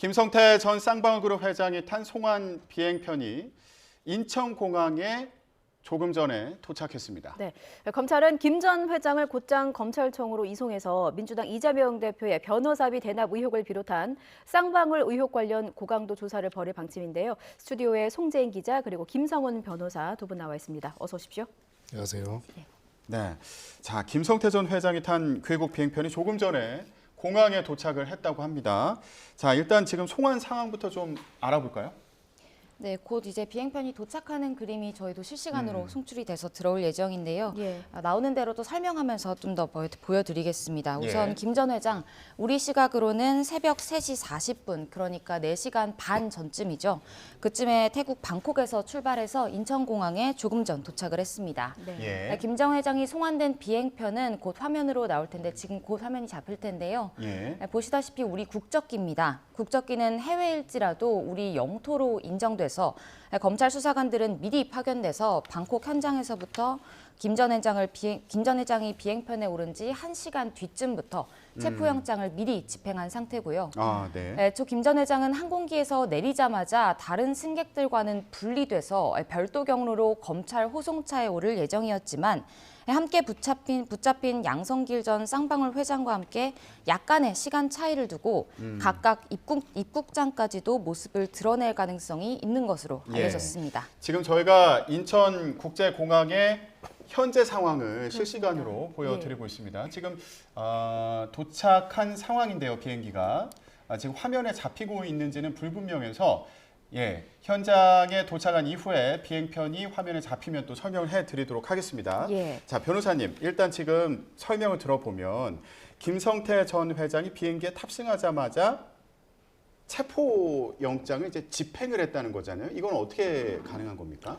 김성태 전 쌍방울그룹 회장이 탄 송환 비행편이 인천공항에 조금 전에 도착했습니다. 네, 검찰은 김 전 회장을 곧장 검찰청으로 이송해서 민주당 이재명 대표의 변호사비 대납 의혹을 비롯한 쌍방울 의혹 관련 고강도 조사를 벌일 방침인데요. 스튜디오에 송재인 기자 그리고 김성훈 변호사 두 분 나와 있습니다. 어서 오십시오. 안녕하세요. 네, 자 김성태 전 회장이 탄 괴국 비행편이 조금 전에 공항에 도착을 했다고 합니다. 자 일단 지금 송환 상황부터 좀 알아볼까요? 네, 곧 이제 비행편이 도착하는 그림이 저희도 실시간으로 송출이 돼서 들어올 예정인데요. 예. 나오는 대로 또 설명하면서 좀 더 보여드리겠습니다. 우선 예. 김 전 회장, 우리 시각으로는 새벽 3시 40분, 그러니까 4시간 반 전쯤이죠. 그쯤에 태국 방콕에서 출발해서 인천공항에 조금 전 도착을 했습니다. 네. 예. 김 전 회장이 송환된 비행편은 곧 화면으로 나올 텐데 지금 곧 화면이 잡힐 텐데요. 예. 보시다시피 우리 국적기입니다. 국적기는 해외일지라도 우리 영토로 인정돼서 검찰 수사관들은 미리 파견돼서 방콕 현장에서부터 김 전 회장이 비행편에 오른 지 1시간 뒤쯤부터 체포영장을 미리 집행한 상태고요. 아, 네. 초 김 전 회장은 항공기에서 내리자마자 다른 승객들과는 분리돼서 별도 경로로 검찰 호송차에 오를 예정이었지만 함께 붙잡힌 양성길 전 쌍방울 회장과 함께 약간의 시간 차이를 두고 각각 입국장까지도 모습을 드러낼 가능성이 있는 것으로 알려졌습니다. 지금 저희가 인천국제공항의 현재 상황을 실시간으로 보여드리고 있습니다. 지금 도착한 상황인데요, 비행기가. 지금 화면에 잡히고 있는지는 불분명해서 현장에 도착한 이후에 비행편이 화면에 잡히면 또 설명을 해드리도록 하겠습니다. 예. 자, 변호사님, 일단 지금 설명을 들어보면 김성태 전 회장이 비행기에 탑승하자마자 체포영장을 이제 집행을 했다는 거잖아요. 이건 어떻게 가능한 겁니까?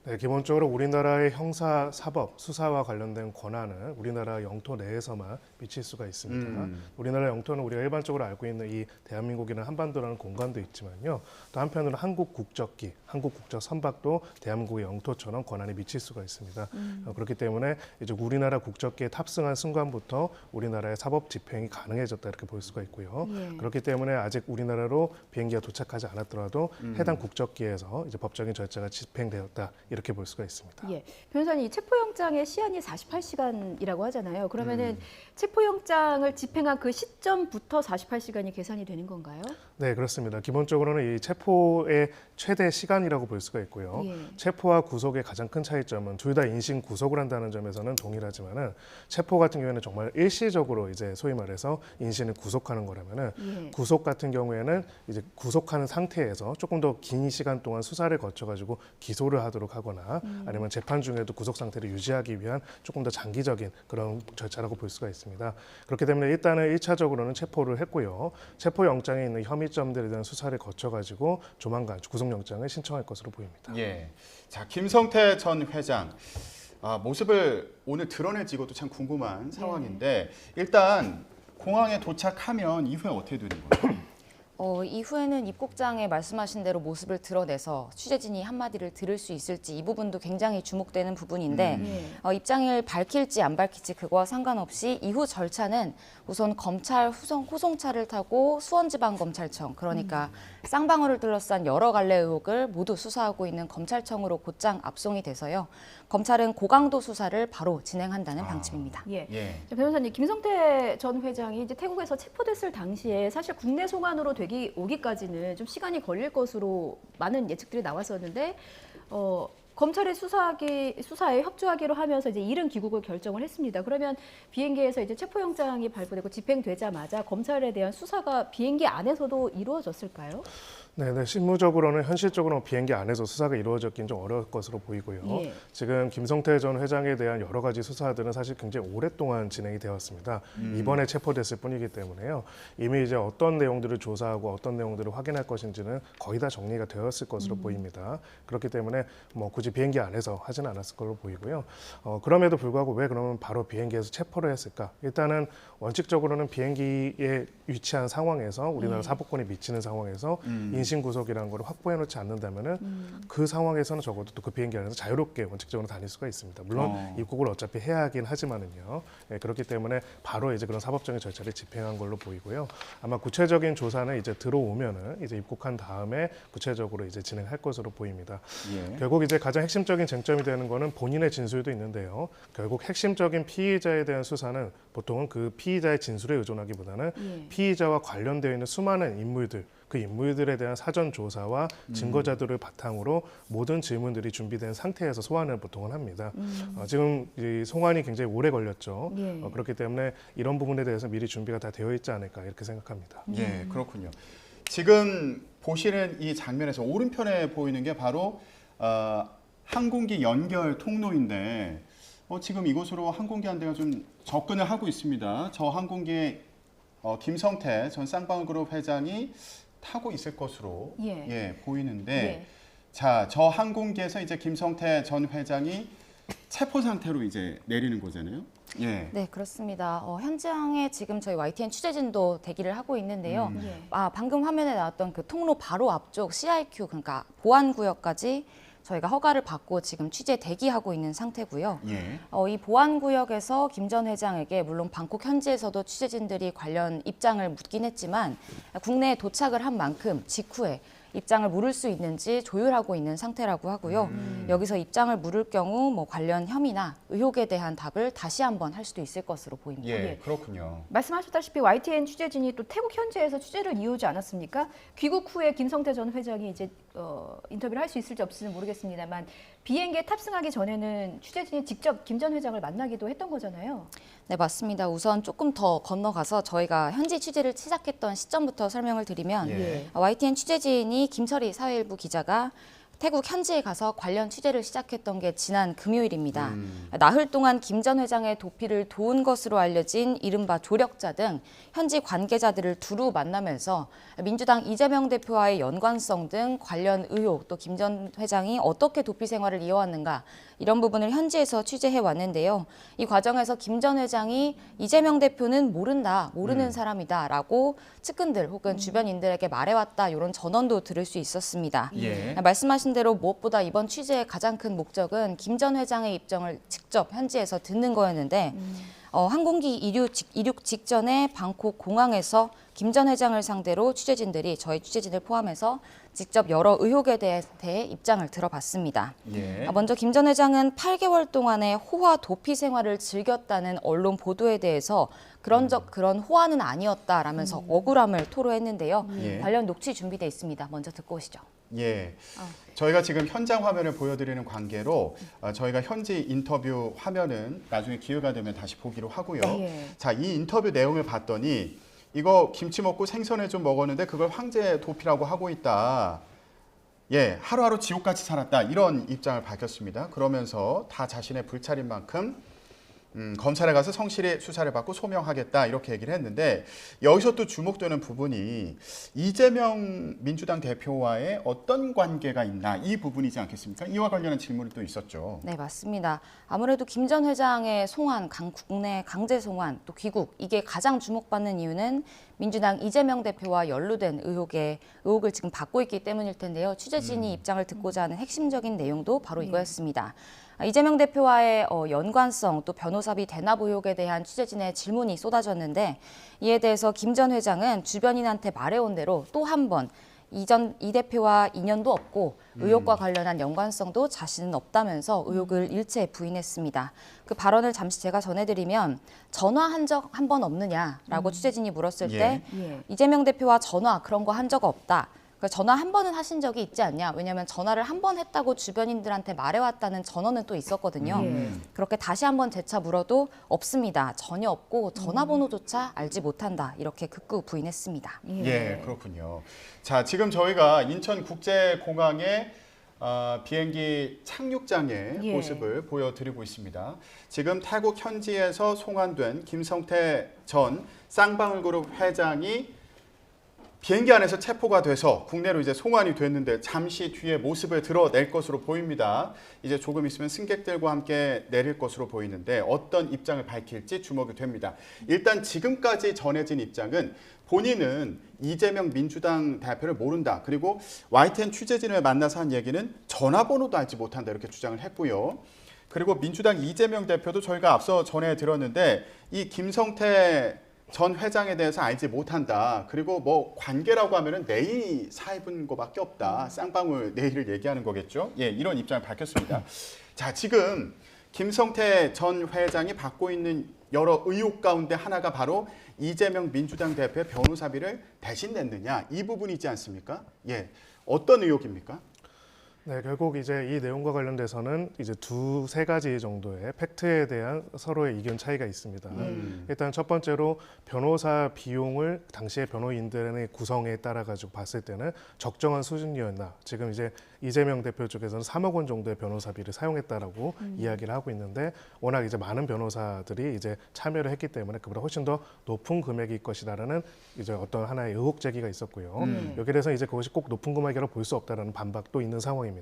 네, 기본적으로 우리나라의 형사, 사법, 수사와 관련된 권한은 우리나라 영토 내에서만 미칠 수가 있습니다. 우리나라 영토는 우리가 일반적으로 알고 있는 이 대한민국이나 한반도라는 공간도 있지만요. 또 한편으로는 한국 국적기, 한국 국적 선박도 대한민국의 영토처럼 권한이 미칠 수가 있습니다. 그렇기 때문에 이제 우리나라 국적기에 탑승한 순간부터 우리나라의 사법 집행이 가능해졌다 이렇게 볼 수가 있고요. 그렇기 때문에 아직 우리나라로 비행기가 도착하지 않았더라도 해당 국적기에서 이제 법적인 절차가 집행되었다. 이렇게 볼 수가 있습니다. 예, 변호사님, 체포영장의 시한이 48시간이라고 하잖아요. 그러면은 체포영장을 집행한 그 시점부터 48시간이 계산이 되는 건가요? 네, 그렇습니다. 기본적으로는 이 체포의 최대 시간이라고 볼 수가 있고요. 예. 체포와 구속의 가장 큰 차이점은 둘 다 인신 구속을 한다는 점에서는 동일하지만은 체포 같은 경우에는 정말 일시적으로 이제 소위 말해서 인신을 구속하는 거라면은 구속 같은 경우에는 이제 구속하는 상태에서 조금 더 긴 시간 동안 수사를 거쳐가지고 기소를 하도록 하거나 아니면 재판 중에도 구속 상태를 유지하기 위한 조금 더 장기적인 그런 절차라고 볼 수가 있습니다. 그렇기 때문에 일단은 1차적으로는 체포를 했고요. 체포영장에 있는 혐의점들에 대한 수사를 거쳐가지고 조만간 구속영장을 신청할 것으로 보입니다. 예. 자, 김성태 전 회장 모습을 오늘 드러낼지 이것도 참 궁금한 상황인데 일단 공항에 도착하면 이후에 어떻게 되는 거예요? 이후에는 입국장에 말씀하신 대로 모습을 드러내서 취재진이 한마디를 들을 수 있을지 이 부분도 굉장히 주목되는 부분인데 입장을 밝힐지 안 밝힐지 그거와 상관없이 이후 절차는 우선 검찰 호송차를 타고 수원지방검찰청 그러니까 쌍방울을 둘러싼 여러 갈래 의혹을 모두 수사하고 있는 검찰청으로 곧장 압송이 돼서요. 검찰은 고강도 수사를 바로 진행한다는 방침입니다. 예. 예. 자, 변호사님, 김성태 전 회장이 이제 태국에서 체포됐을 당시에 사실 국내 송환으로 오기까지는 좀 시간이 걸릴 것으로 많은 예측들이 나왔었는데 검찰의 수사에 협조하기로 하면서 이제 이른 귀국을 결정을 했습니다. 그러면 비행기에서 이제 체포영장이 발부되고 집행되자마자 검찰에 대한 수사가 비행기 안에서도 이루어졌을까요? 네, 실무적으로는 현실적으로 비행기 안에서 수사가 이루어졌긴 좀 어려울 것으로 보이고요. 예. 지금 김성태 전 회장에 대한 여러 가지 수사들은 사실 굉장히 오랫동안 진행이 되었습니다. 이번에 체포됐을 뿐이기 때문에요. 이미 이제 어떤 내용들을 조사하고 어떤 내용들을 확인할 것인지는 거의 다 정리가 되었을 것으로 보입니다. 그렇기 때문에 뭐 굳이 굳이 비행기 안에서 하지는 않았을 걸로 보이고요. 그럼에도 불구하고 왜 그러면 바로 비행기에서 체포를 했을까? 일단은 원칙적으로는 비행기에 위치한 상황에서 우리나라 사법권이 미치는 상황에서 인신구속이라는 걸 확보해 놓지 않는다면은 그 상황에서는 적어도 또 그 비행기 안에서 자유롭게 원칙적으로 다닐 수가 있습니다. 물론 입국을 어차피 해야 하긴 하지만은요. 예, 그렇기 때문에 바로 이제 그런 사법적인 절차를 집행한 걸로 보이고요. 아마 구체적인 조사는 이제 들어오면은 이제 입국한 다음에 구체적으로 이제 진행할 것으로 보입니다. 예. 결국 이제 가장 핵심적인 쟁점이 되는 거는 본인의 진술도 있는데요. 결국 핵심적인 피의자에 대한 수사는 보통은 그 피의자의 진술에 의존하기보다는 피의자와 관련되어 있는 수많은 인물들, 그 인물들에 대한 사전 조사와 증거 자료를 바탕으로 모든 질문들이 준비된 상태에서 소환을 보통은 합니다. 지금 이 송환이 굉장히 오래 걸렸죠. 그렇기 때문에 이런 부분에 대해서 미리 준비가 다 되어 있지 않을까 이렇게 생각합니다. 예, 그렇군요. 지금 보시는 이 장면에서 오른편에 보이는 게 바로 항공기 연결 통로인데 지금 이곳으로 항공기 한 대가 좀 접근을 하고 있습니다. 저 항공기에 김성태 전 쌍방울그룹 회장이 타고 있을 것으로 보이는데 자, 저 항공기에서 이제 김성태 전 회장이 체포 상태로 이제 내리는 거잖아요. 예. 네, 그렇습니다. 현장에 지금 저희 YTN 취재진도 대기를 하고 있는데요. 방금 화면에 나왔던 그 통로 바로 앞쪽 CIQ, 그러니까 보안구역까지 저희가 허가를 받고 지금 취재 대기하고 있는 상태고요. 이 보안구역에서 김 전 회장에게 물론 방콕 현지에서도 취재진들이 관련 입장을 묻긴 했지만 국내에 도착을 한 만큼 직후에 입장을 물을 수 있는지 조율하고 있는 상태라고 하고요. 여기서 입장을 물을 경우 뭐 관련 혐의나 의혹에 대한 답을 다시 한번 할 수도 있을 것으로 보입니다. 예, 그렇군요. 말씀하셨다시피 YTN 취재진이 또 태국 현지에서 취재를 이어오지 않았습니까? 귀국 후에 김성태 전 회장이 이제 인터뷰를 할 수 있을지 없을지는 모르겠습니다만 비행기에 탑승하기 전에는 취재진이 직접 김 전 회장을 만나기도 했던 거잖아요. 네, 맞습니다. 우선 조금 더 건너가서 저희가 현지 취재를 시작했던 시점부터 설명을 드리면 YTN 취재진이 김철희 사회일부 기자가 태국 현지에 가서 관련 취재를 시작했던 게 지난 금요일입니다. 나흘 동안 김 전 회장의 도피를 도운 것으로 알려진 이른바 조력자 등 현지 관계자들을 두루 만나면서 민주당 이재명 대표와의 연관성 등 관련 의혹, 또 김 전 회장이 어떻게 도피 생활을 이어왔는가 이런 부분을 현지에서 취재해 왔는데요. 이 과정에서 김 전 회장이 이재명 대표는 모르는 사람이다라고 측근들 혹은 주변인들에게 말해왔다 이런 전언도 들을 수 있었습니다. 말씀하신 대로 무엇보다 이번 취재의 가장 큰 목적은 김 전 회장의 입장을 직접 현지에서 듣는 거였는데 항공기 이륙 직전에 방콕 공항에서 김 전 회장을 상대로 취재진들이 저희 취재진을 포함해서 직접 여러 의혹에 대해 입장을 들어봤습니다. 먼저 김 전 회장은 8개월 동안의 호화 도피 생활을 즐겼다는 언론 보도에 대해서 그런 호화는 아니었다라면서 억울함을 토로했는데요. 관련 녹취 준비돼 있습니다. 먼저 듣고 오시죠. 저희가 지금 현장 화면을 보여드리는 관계로 저희가 현지 인터뷰 화면은 나중에 기회가 되면 다시 보기로 하고요. 자, 이 인터뷰 내용을 봤더니 이거 김치 먹고 생선을 좀 먹었는데 그걸 황제 도피라고 하고 있다. 하루하루 지옥같이 살았다. 이런 입장을 밝혔습니다. 그러면서 다 자신의 불찰인 만큼 검찰에 가서 성실히 수사를 받고 소명하겠다 이렇게 얘기를 했는데 여기서 또 주목되는 부분이 이재명 민주당 대표와의 어떤 관계가 있나 이 부분이지 않겠습니까? 이와 관련한 질문이 또 있었죠. 네, 맞습니다. 아무래도 김 전 회장의 송환, 국내 강제 송환, 또 귀국 이게 가장 주목받는 이유는 민주당 이재명 대표와 연루된 의혹을 지금 받고 있기 때문일 텐데요. 취재진이 입장을 듣고자 하는 핵심적인 내용도 바로 이거였습니다. 이재명 대표와의 연관성 또 변호사비 대납 의혹에 대한 취재진의 질문이 쏟아졌는데 이에 대해서 김 전 회장은 주변인한테 말해온 대로 또 한 번 이 대표와 인연도 없고 의혹과 관련한 연관성도 자신은 없다면서 의혹을 일체 부인했습니다. 그 발언을 잠시 제가 전해드리면 전화한 적 한 번 없느냐라고 취재진이 물었을 때 이재명 대표와 전화 그런 거 한 적 없다. 그러니까 전화 한 번은 하신 적이 있지 않냐. 왜냐하면 전화를 한 번 했다고 주변인들한테 말해왔다는 전언은 또 있었거든요. 그렇게 다시 한번 재차 물어도 없습니다. 전혀 없고 전화번호조차 알지 못한다. 이렇게 극구 부인했습니다. 그렇군요. 자, 지금 저희가 인천국제공항의 비행기 착륙장의 모습을 보여드리고 있습니다. 지금 태국 현지에서 송환된 김성태 전 쌍방울그룹 회장이 비행기 안에서 체포가 돼서 국내로 이제 송환이 됐는데 잠시 뒤에 모습을 드러낼 것으로 보입니다. 이제 조금 있으면 승객들과 함께 내릴 것으로 보이는데 어떤 입장을 밝힐지 주목이 됩니다. 일단 지금까지 전해진 입장은 본인은 이재명 민주당 대표를 모른다. 그리고 YTN 취재진을 만나서 한 얘기는 전화번호도 알지 못한다. 이렇게 주장을 했고요. 그리고 민주당 이재명 대표도 저희가 앞서 전해 들었는데 이 김성태 전 회장에 대해서 알지 못한다. 그리고 뭐 관계라고 하면은 내일 사입은 거밖에 없다. 쌍방울 내일을 얘기하는 거겠죠. 예, 이런 입장을 밝혔습니다. 자, 지금 김성태 전 회장이 받고 있는 여러 의혹 가운데 하나가 바로 이재명 민주당 대표의 변호사비를 대신 냈느냐 이 부분이지 않습니까? 예, 어떤 의혹입니까? 네, 결국 이제 이 내용과 관련돼서는 이제 두세 가지 정도의 팩트에 대한 서로의 이견 차이가 있습니다. 일단 첫 번째로 변호사 비용을 당시의 변호인들의 구성에 따라 가지고 봤을 때는 적정한 수준이었나. 지금 이제 이재명 대표 쪽에서는 3억 원 정도의 변호사비를 사용했다라고 이야기를 하고 있는데 워낙 이제 많은 변호사들이 이제 참여를 했기 때문에 그보다 훨씬 더 높은 금액일 것이다라는 이제 어떤 하나의 의혹 제기가 있었고요. 여기에 대해서 이제 그것이 꼭 높은 금액이라고 볼 수 없다라는 반박도 있는 상황입니다.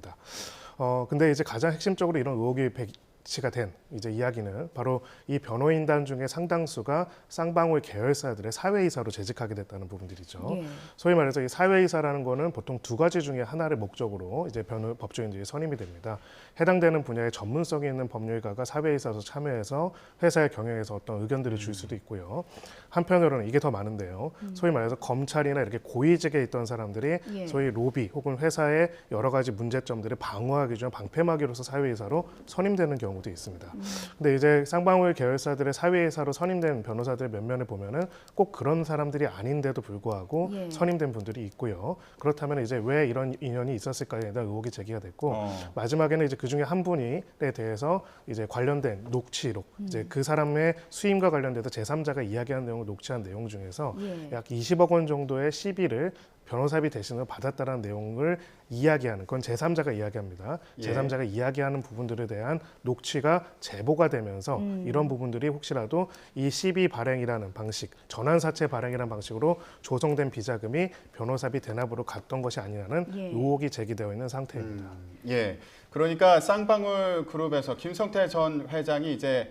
근데 이제 가장 핵심적으로 이런 의혹이 배치가 된 이제 이야기는 바로 이 변호인단 중에 상당수가 쌍방울 계열사들의 사회이사로 재직하게 됐다는 부분들이죠. 예. 소위 말해서 이 사회이사라는 거는 보통 두 가지 중에 하나를 목적으로 이제 법조인들이 선임이 됩니다. 해당되는 분야에 전문성이 있는 법률가가 사회이사로 참여해서 회사의 경영에서 어떤 의견들을 줄 수도 있고요. 한편으로는 이게 더 많은데요. 소위 말해서 검찰이나 이렇게 고위직에 있던 사람들이 예. 소위 로비 혹은 회사의 여러 가지 문제점들을 방어하기 위한 방패막이로서 사회이사로 선임되는 경우도 있습니다. 근데 이제 쌍방울 계열사들의 사회이사로 선임된 변호사들 몇 면을 보면은 꼭 그런 사람들이 아닌데도 불구하고 예. 선임된 분들이 있고요. 그렇다면 이제 왜 이런 인연이 있었을까에 대한 의혹이 제기가 됐고 마지막에는 이제 그 중에 한 분에 대해서 이제 관련된 녹취록, 이제 그 사람의 수임과 관련돼서 제3자가 이야기한 내용을 녹취한 내용 중에서 예. 약 20억 원 정도의 시비를 변호사비 대신으로 받았다는 내용을 이야기하는 건 제3자가 이야기합니다. 예. 제3자가 이야기하는 부분들에 대한 녹취가 제보가 되면서 이런 부분들이 혹시라도 이 시비 발행이라는 방식, 전환사채 발행이라는 방식으로 조성된 비자금이 변호사비 대납으로 갔던 것이 아니냐는 예. 의혹이 제기되어 있는 상태입니다. 예, 그러니까 쌍방울 그룹에서 김성태 전 회장이 이제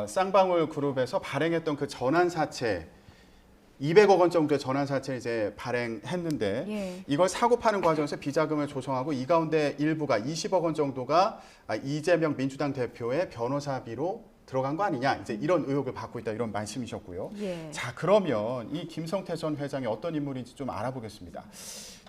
쌍방울 그룹에서 발행했던 그 전환사채 200억 원 정도의 전환사채를 이제 발행했는데 예. 이걸 사고 파는 과정에서 비자금을 조성하고 이 가운데 일부가 20억 원 정도가 이재명 민주당 대표의 변호사비로 들어간 거 아니냐 이제 이런 의혹을 받고 있다 이런 말씀이셨고요. 예. 자, 그러면 이 김성태 전 회장이 어떤 인물인지 좀 알아보겠습니다.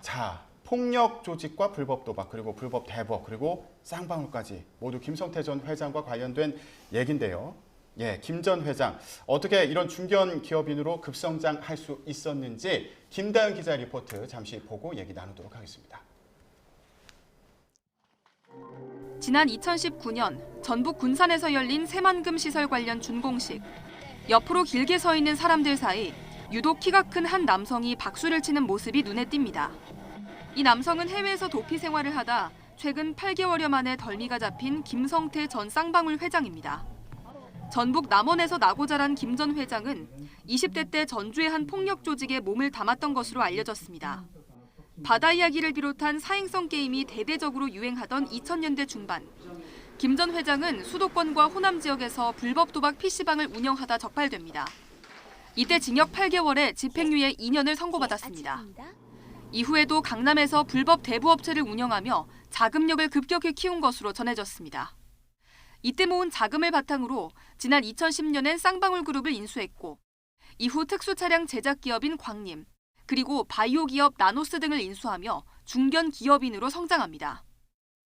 자, 폭력 조직과 불법 도박 그리고 불법 대법 그리고 쌍방울까지 모두 김성태 전 회장과 관련된 얘긴데요. 예, 김 전 회장 어떻게 이런 중견 기업인으로 급성장할 수 있었는지 김다은 기자 리포트 잠시 보고 얘기 나누도록 하겠습니다. 지난 2019년 전북 군산에서 열린 새만금 시설 관련 준공식. 옆으로 길게 서 있는 사람들 사이 유독 키가 큰 한 남성이 박수를 치는 모습이 눈에 띕니다. 이 남성은 해외에서 도피 생활을 하다 최근 8개월여 만에 덜미가 잡힌 김성태 전 쌍방울 회장입니다. 전북 남원에서 나고 자란 김 전 회장은 20대 때 전주의 한 폭력 조직에 몸을 담았던 것으로 알려졌습니다. 바다 이야기를 비롯한 사행성 게임이 대대적으로 유행하던 2000년대 중반. 김 전 회장은 수도권과 호남 지역에서 불법 도박 PC방을 운영하다 적발됩니다. 이때 징역 8개월에 집행유예 2년을 선고받았습니다. 이후에도 강남에서 불법 대부업체를 운영하며 자금력을 급격히 키운 것으로 전해졌습니다. 이때 모은 자금을 바탕으로 지난 2010년엔 쌍방울 그룹을 인수했고 이후 특수차량 제작 기업인 광림, 그리고 바이오 기업 나노스 등을 인수하며 중견 기업인으로 성장합니다.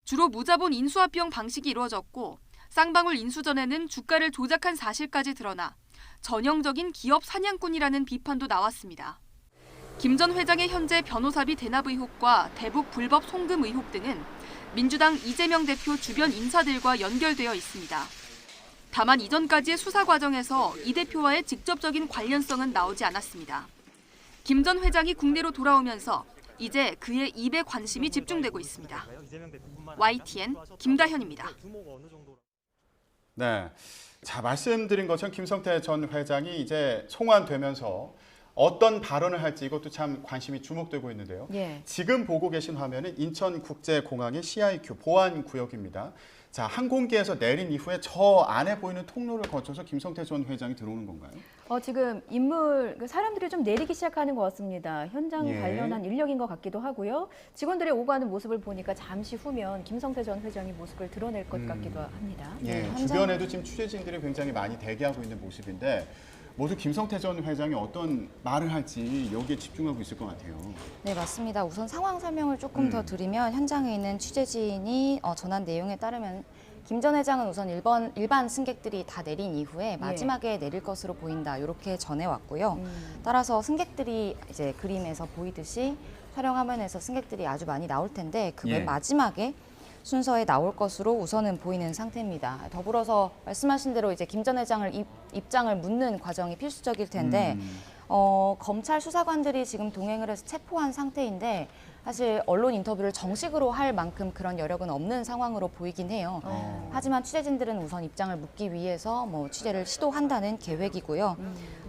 주로 무자본 인수합병 방식이 이루어졌고 쌍방울 인수 전에는 주가를 조작한 사실까지 드러나 전형적인 기업 사냥꾼이라는 비판도 나왔습니다. 김 전 회장의 현재 변호사비 대납 의혹과 대북 불법 송금 의혹 등은 민주당 이재명 대표 주변 인사들과 연결되어 있습니다. 다만 이전까지의 수사 과정에서 이 대표와의 직접적인 관련성은 나오지 않았습니다. 김 전 회장이 국내로 돌아오면서 이제 그의 입에 관심이 집중되고 있습니다. YTN 김다현입니다. 네, 자 말씀드린 것처럼 김성태 전 회장이 이제 송환되면서 어떤 발언을 할지 이것도 참 관심이 주목되고 있는데요. 예. 지금 보고 계신 화면은 인천국제공항의 CIQ 보안구역입니다. 자, 항공기에서 내린 이후에 저 안에 보이는 통로를 거쳐서 김성태 전 회장이 들어오는 건가요? 지금 사람들이 좀 내리기 시작하는 것 같습니다. 현장 예. 관련한 인력인 것 같기도 하고요. 직원들이 오고 가는 모습을 보니까 잠시 후면 김성태 전 회장이 모습을 드러낼 것 같기도 합니다. 예, 현장- 주변에도 지금 취재진들이 굉장히 많이 대기하고 있는 모습인데 모두 김성태 전 회장이 어떤 말을 할지 여기에 집중하고 있을 것 같아요. 네, 맞습니다. 우선 상황 설명을 조금 더 드리면 현장에 있는 취재진이 전한 내용에 따르면 김 전 회장은 우선 일반 승객들이 다 내린 이후에 마지막에 내릴 것으로 보인다. 이렇게 전해왔고요. 따라서 승객들이 이제 그림에서 보이듯이 촬영 화면에서 승객들이 아주 많이 나올 텐데 그 맨 예. 마지막에 순서에 나올 것으로 우선은 보이는 상태입니다. 더불어서 말씀하신 대로 이제 김 전 회장을 입장을 묻는 과정이 필수적일 텐데 검찰 수사관들이 지금 동행을 해서 체포한 상태인데 사실 언론 인터뷰를 정식으로 할 만큼 그런 여력은 없는 상황으로 보이긴 해요. 하지만 취재진들은 우선 입장을 묻기 위해서 취재를 시도한다는 계획이고요.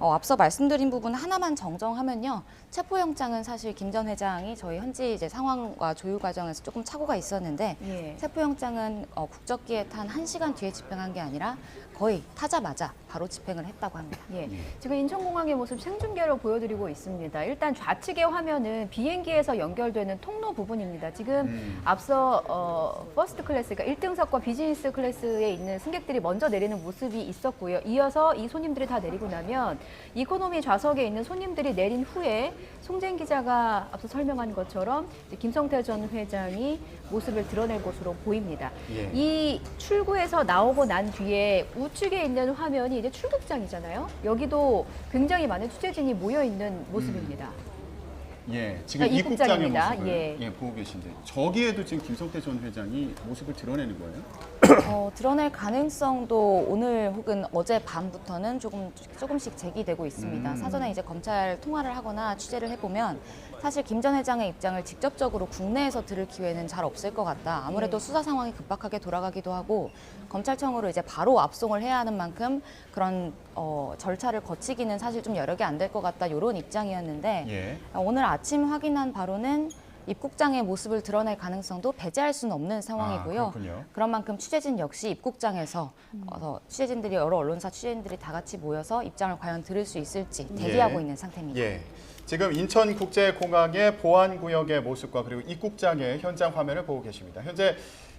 앞서 말씀드린 부분 하나만 정정하면요. 체포영장은 사실 김 전 회장이 저희 현지 이제 상황과 조율 과정에서 조금 착오가 있었는데 예. 체포영장은 국적기에 탄 1시간 뒤에 집행한 게 아니라 거의 타자마자 바로 집행을 했다고 합니다. 예. 지금 인천공항의 모습 생중계로 보여드리고 있습니다. 일단 좌측의 화면은 비행기에서 연결되는 통로 부분입니다. 지금 앞서 퍼스트 클래스, 그러니까 1등석과 비즈니스 클래스에 있는 승객들이 먼저 내리는 모습이 있었고요. 이어서 이 손님들이 다 내리고 나면 이코노미 좌석에 있는 손님들이 내린 후에 송재인 기자가 앞서 설명한 것처럼 이제 김성태 전 회장이 모습을 드러낼 것으로 보입니다. 예. 이 출구에서 나오고 난 뒤에 우측에 있는 화면이 이제 출국장이잖아요. 여기도 굉장히 많은 취재진이 모여 있는 모습입니다. 예, 지금 아, 입국장의 입국장입니다. 모습을 예. 보고 계신데 저기에도 지금 김성태 전 회장이 모습을 드러내는 거예요? 드러낼 가능성도 오늘 혹은 어제 밤부터는 조금씩 제기되고 있습니다. 사전에 이제 검찰 통화를 하거나 취재를 해보면 사실 김 전 회장의 입장을 직접적으로 국내에서 들을 기회는 잘 없을 것 같다. 아무래도 수사 상황이 급박하게 돌아가기도 하고 검찰청으로 이제 바로 압송을 해야 하는 만큼 그런 절차를 거치기는 사실 좀 여력이 안 될 것 같다. 이런 입장이었는데 예. 오늘 아침 확인한 바로는 입국장의 모습을 드러낼 가능성도 배제할 수는 없는 상황이고요. 아, 그렇군요. 그런 만큼 취재진 역시 입국장에서 취재진들이 여러 언론사 취재진들이 다 같이 모여서 입장을 과연 들을 수 있을지 대기하고 예. 있는 상태입니다. 예. 지금 인천국제공항의 보안구역의 모습과 그리고 입국장의 현장 화면을 보고 계십니다. 현재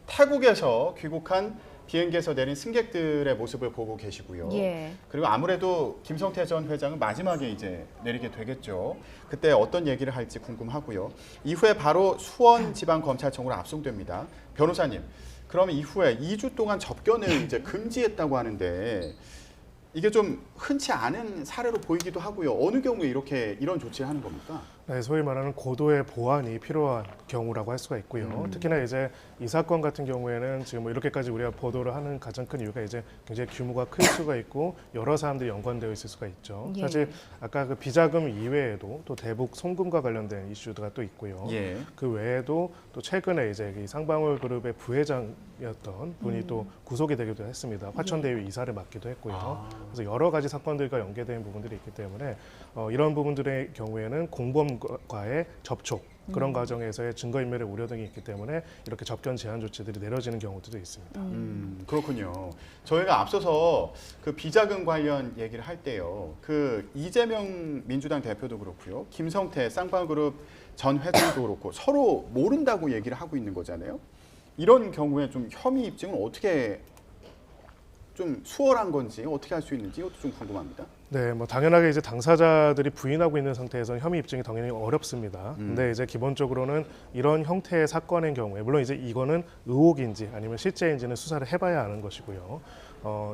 태국에서 귀국한 비행기에서 내린 승객들의 모습을 보고 계시고요. 예. 그리고 아무래도 김성태 전 회장은 마지막에 이제 내리게 되겠죠. 그때 어떤 얘기를 할지 궁금하고요. 이후에 바로 수원지방검찰청으로 압송됩니다. 변호사님, 그럼 이후에 2주 동안 접견을 이제 금지했다고 하는데 이게 좀 흔치 않은 사례로 보이기도 하고요. 어느 경우에 이런 조치를 하는 겁니까? 네, 소위 말하는 고도의 보안이 필요한 경우라고 할 수가 있고요. 특히나 이제 이 사건 같은 경우에는 지금 이렇게까지 우리가 보도를 하는 가장 큰 이유가 이제 굉장히 규모가 클 수가 있고 여러 사람들이 연관되어 있을 수가 있죠. 예. 사실 아까 그 비자금 이외에도 또 대북 송금과 관련된 이슈가 또 있고요. 예. 그 외에도 또 최근에 이제 이 상방울 그룹의 부회장이었던 분이 또 구속이 되기도 했습니다. 화천대유 이사를 맡기도 했고요. 그래서 여러 가지 사건들과 연계된 부분들이 있기 때문에 이런 부분들의 경우에는 공범과의 접촉 그런 과정에서의 증거인멸의 우려 등이 있기 때문에 이렇게 접견 제한 조치들이 내려지는 경우들도 있습니다. 그렇군요. 저희가 앞서서 그 비자금 관련 얘기를 할 때요. 그 이재명 민주당 대표도 그렇고요. 김성태 쌍방그룹 전 회장도 그렇고 서로 모른다고 얘기를 하고 있는 거잖아요. 이런 경우에 좀 혐의 입증은 어떻게 좀 수월한 건지 어떻게 할 수 있는지 이것도 좀 궁금합니다. 네, 당연하게 이제 당사자들이 부인하고 있는 상태에서는 혐의 입증이 당연히 어렵습니다. 근데 이제 기본적으로는 이런 형태의 사건의 경우에 물론 이제 이거는 의혹인지 아니면 실제인지는 수사를 해봐야 하는 것이고요.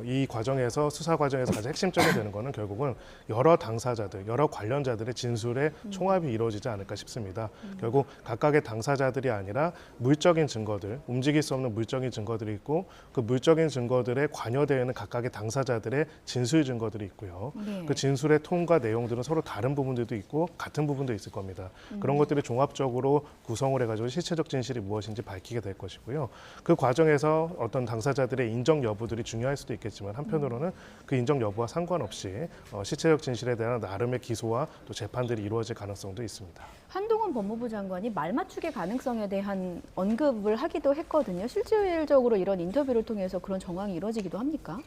이 과정에서 수사 과정에서 가장 핵심적이 되는 거는 결국은 여러 당사자들, 여러 관련자들의 진술의 총합이 이루어지지 않을까 싶습니다. 결국 각각의 당사자들이 아니라 물적인 증거들, 움직일 수 없는 물적인 증거들이 있고 그 물적인 증거들에 관여되어 있는 각각의 당사자들의 진술 증거들이 있고요. 네. 그 진술의 톤과 내용들은 서로 다른 부분들도 있고 같은 부분도 있을 겁니다. 그런 것들이 종합적으로 구성을 해가지고 실체적 진실이 무엇인지 밝히게 될 것이고요. 그 과정에서 어떤 당사자들의 인정 여부들이 중요할 수도 있겠지만 한편으로는 그 인정 여부와 상관없이 실체적 진실에 대한 나름의 기소와 또 재판들이 이루어질 가능성도 있습니다. 한동훈 법무부 장관이 말 맞추기 가능성에 대한 언급을 하기도 했거든요. 실질적으로 이런 인터뷰를 통해서 그런 정황이 이루어지기도 합니까?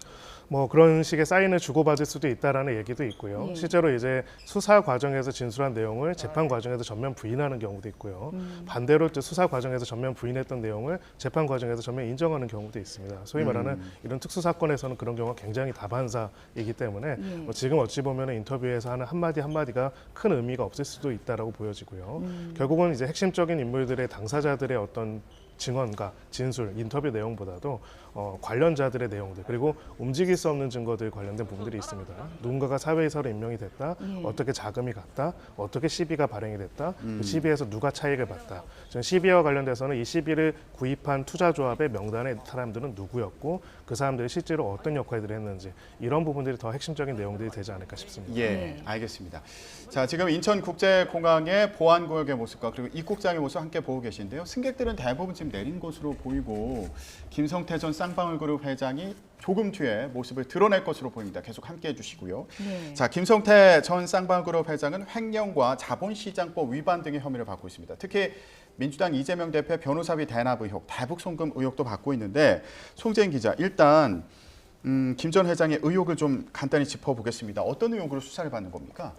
뭐 그런 식의 사인을 주고받을 수도 있다라는 얘기도 있고요. 예. 실제로 이제 수사 과정에서 진술한 내용을 재판 과정에서 전면 부인하는 경우도 있고요. 반대로 또 수사 과정에서 전면 부인했던 내용을 재판 과정에서 전면 인정하는 경우도 있습니다. 소위 말하는 이런 특수 사건에서는 그런 경우가 굉장히 다반사이기 때문에 예. 뭐 지금 어찌 보면 인터뷰에서 하는 한마디 한마디가 큰 의미가 없을 수도 있다라고 보여지고요. 결국은 이제 핵심적인 인물들의 당사자들의 어떤 증언과 진술, 인터뷰 내용보다도 관련자들의 내용들 그리고 움직일 수 없는 증거들 관련된 부분들이 있습니다. 누군가가 사회이사로 임명이 됐다, 어떻게 자금이 갔다, 어떻게 시비가 발행이 됐다, 그 시비에서 누가 차익을 봤다. 지금 시비와 관련돼서는 이 시비를 구입한 투자조합의 명단의 사람들은 누구였고 그 사람들이 실제로 어떤 역할들을 했는지 이런 부분들이 더 핵심적인 내용들이 되지 않을까 싶습니다. 예, 알겠습니다. 자, 지금 인천국제공항의 보안구역의 모습과 그리고 입국장의 모습 함께 보고 계신데요. 승객들은 대부분 지금 내린 것으로 보이고 김성태 전 쌍방울그룹 회장이 조금 뒤에 모습을 드러낼 것으로 보입니다. 계속 함께해 주시고요. 네. 자, 김성태 전 쌍방울그룹 회장은 횡령과 자본시장법 위반 등의 혐의를 받고 있습니다. 특히 민주당 이재명 대표의 변호사비 대납 의혹, 대북 송금 의혹도 받고 있는데 송재인 기자, 일단 김 전 회장의 의혹을 좀 간단히 짚어보겠습니다. 어떤 의혹으로 수사를 받는 겁니까?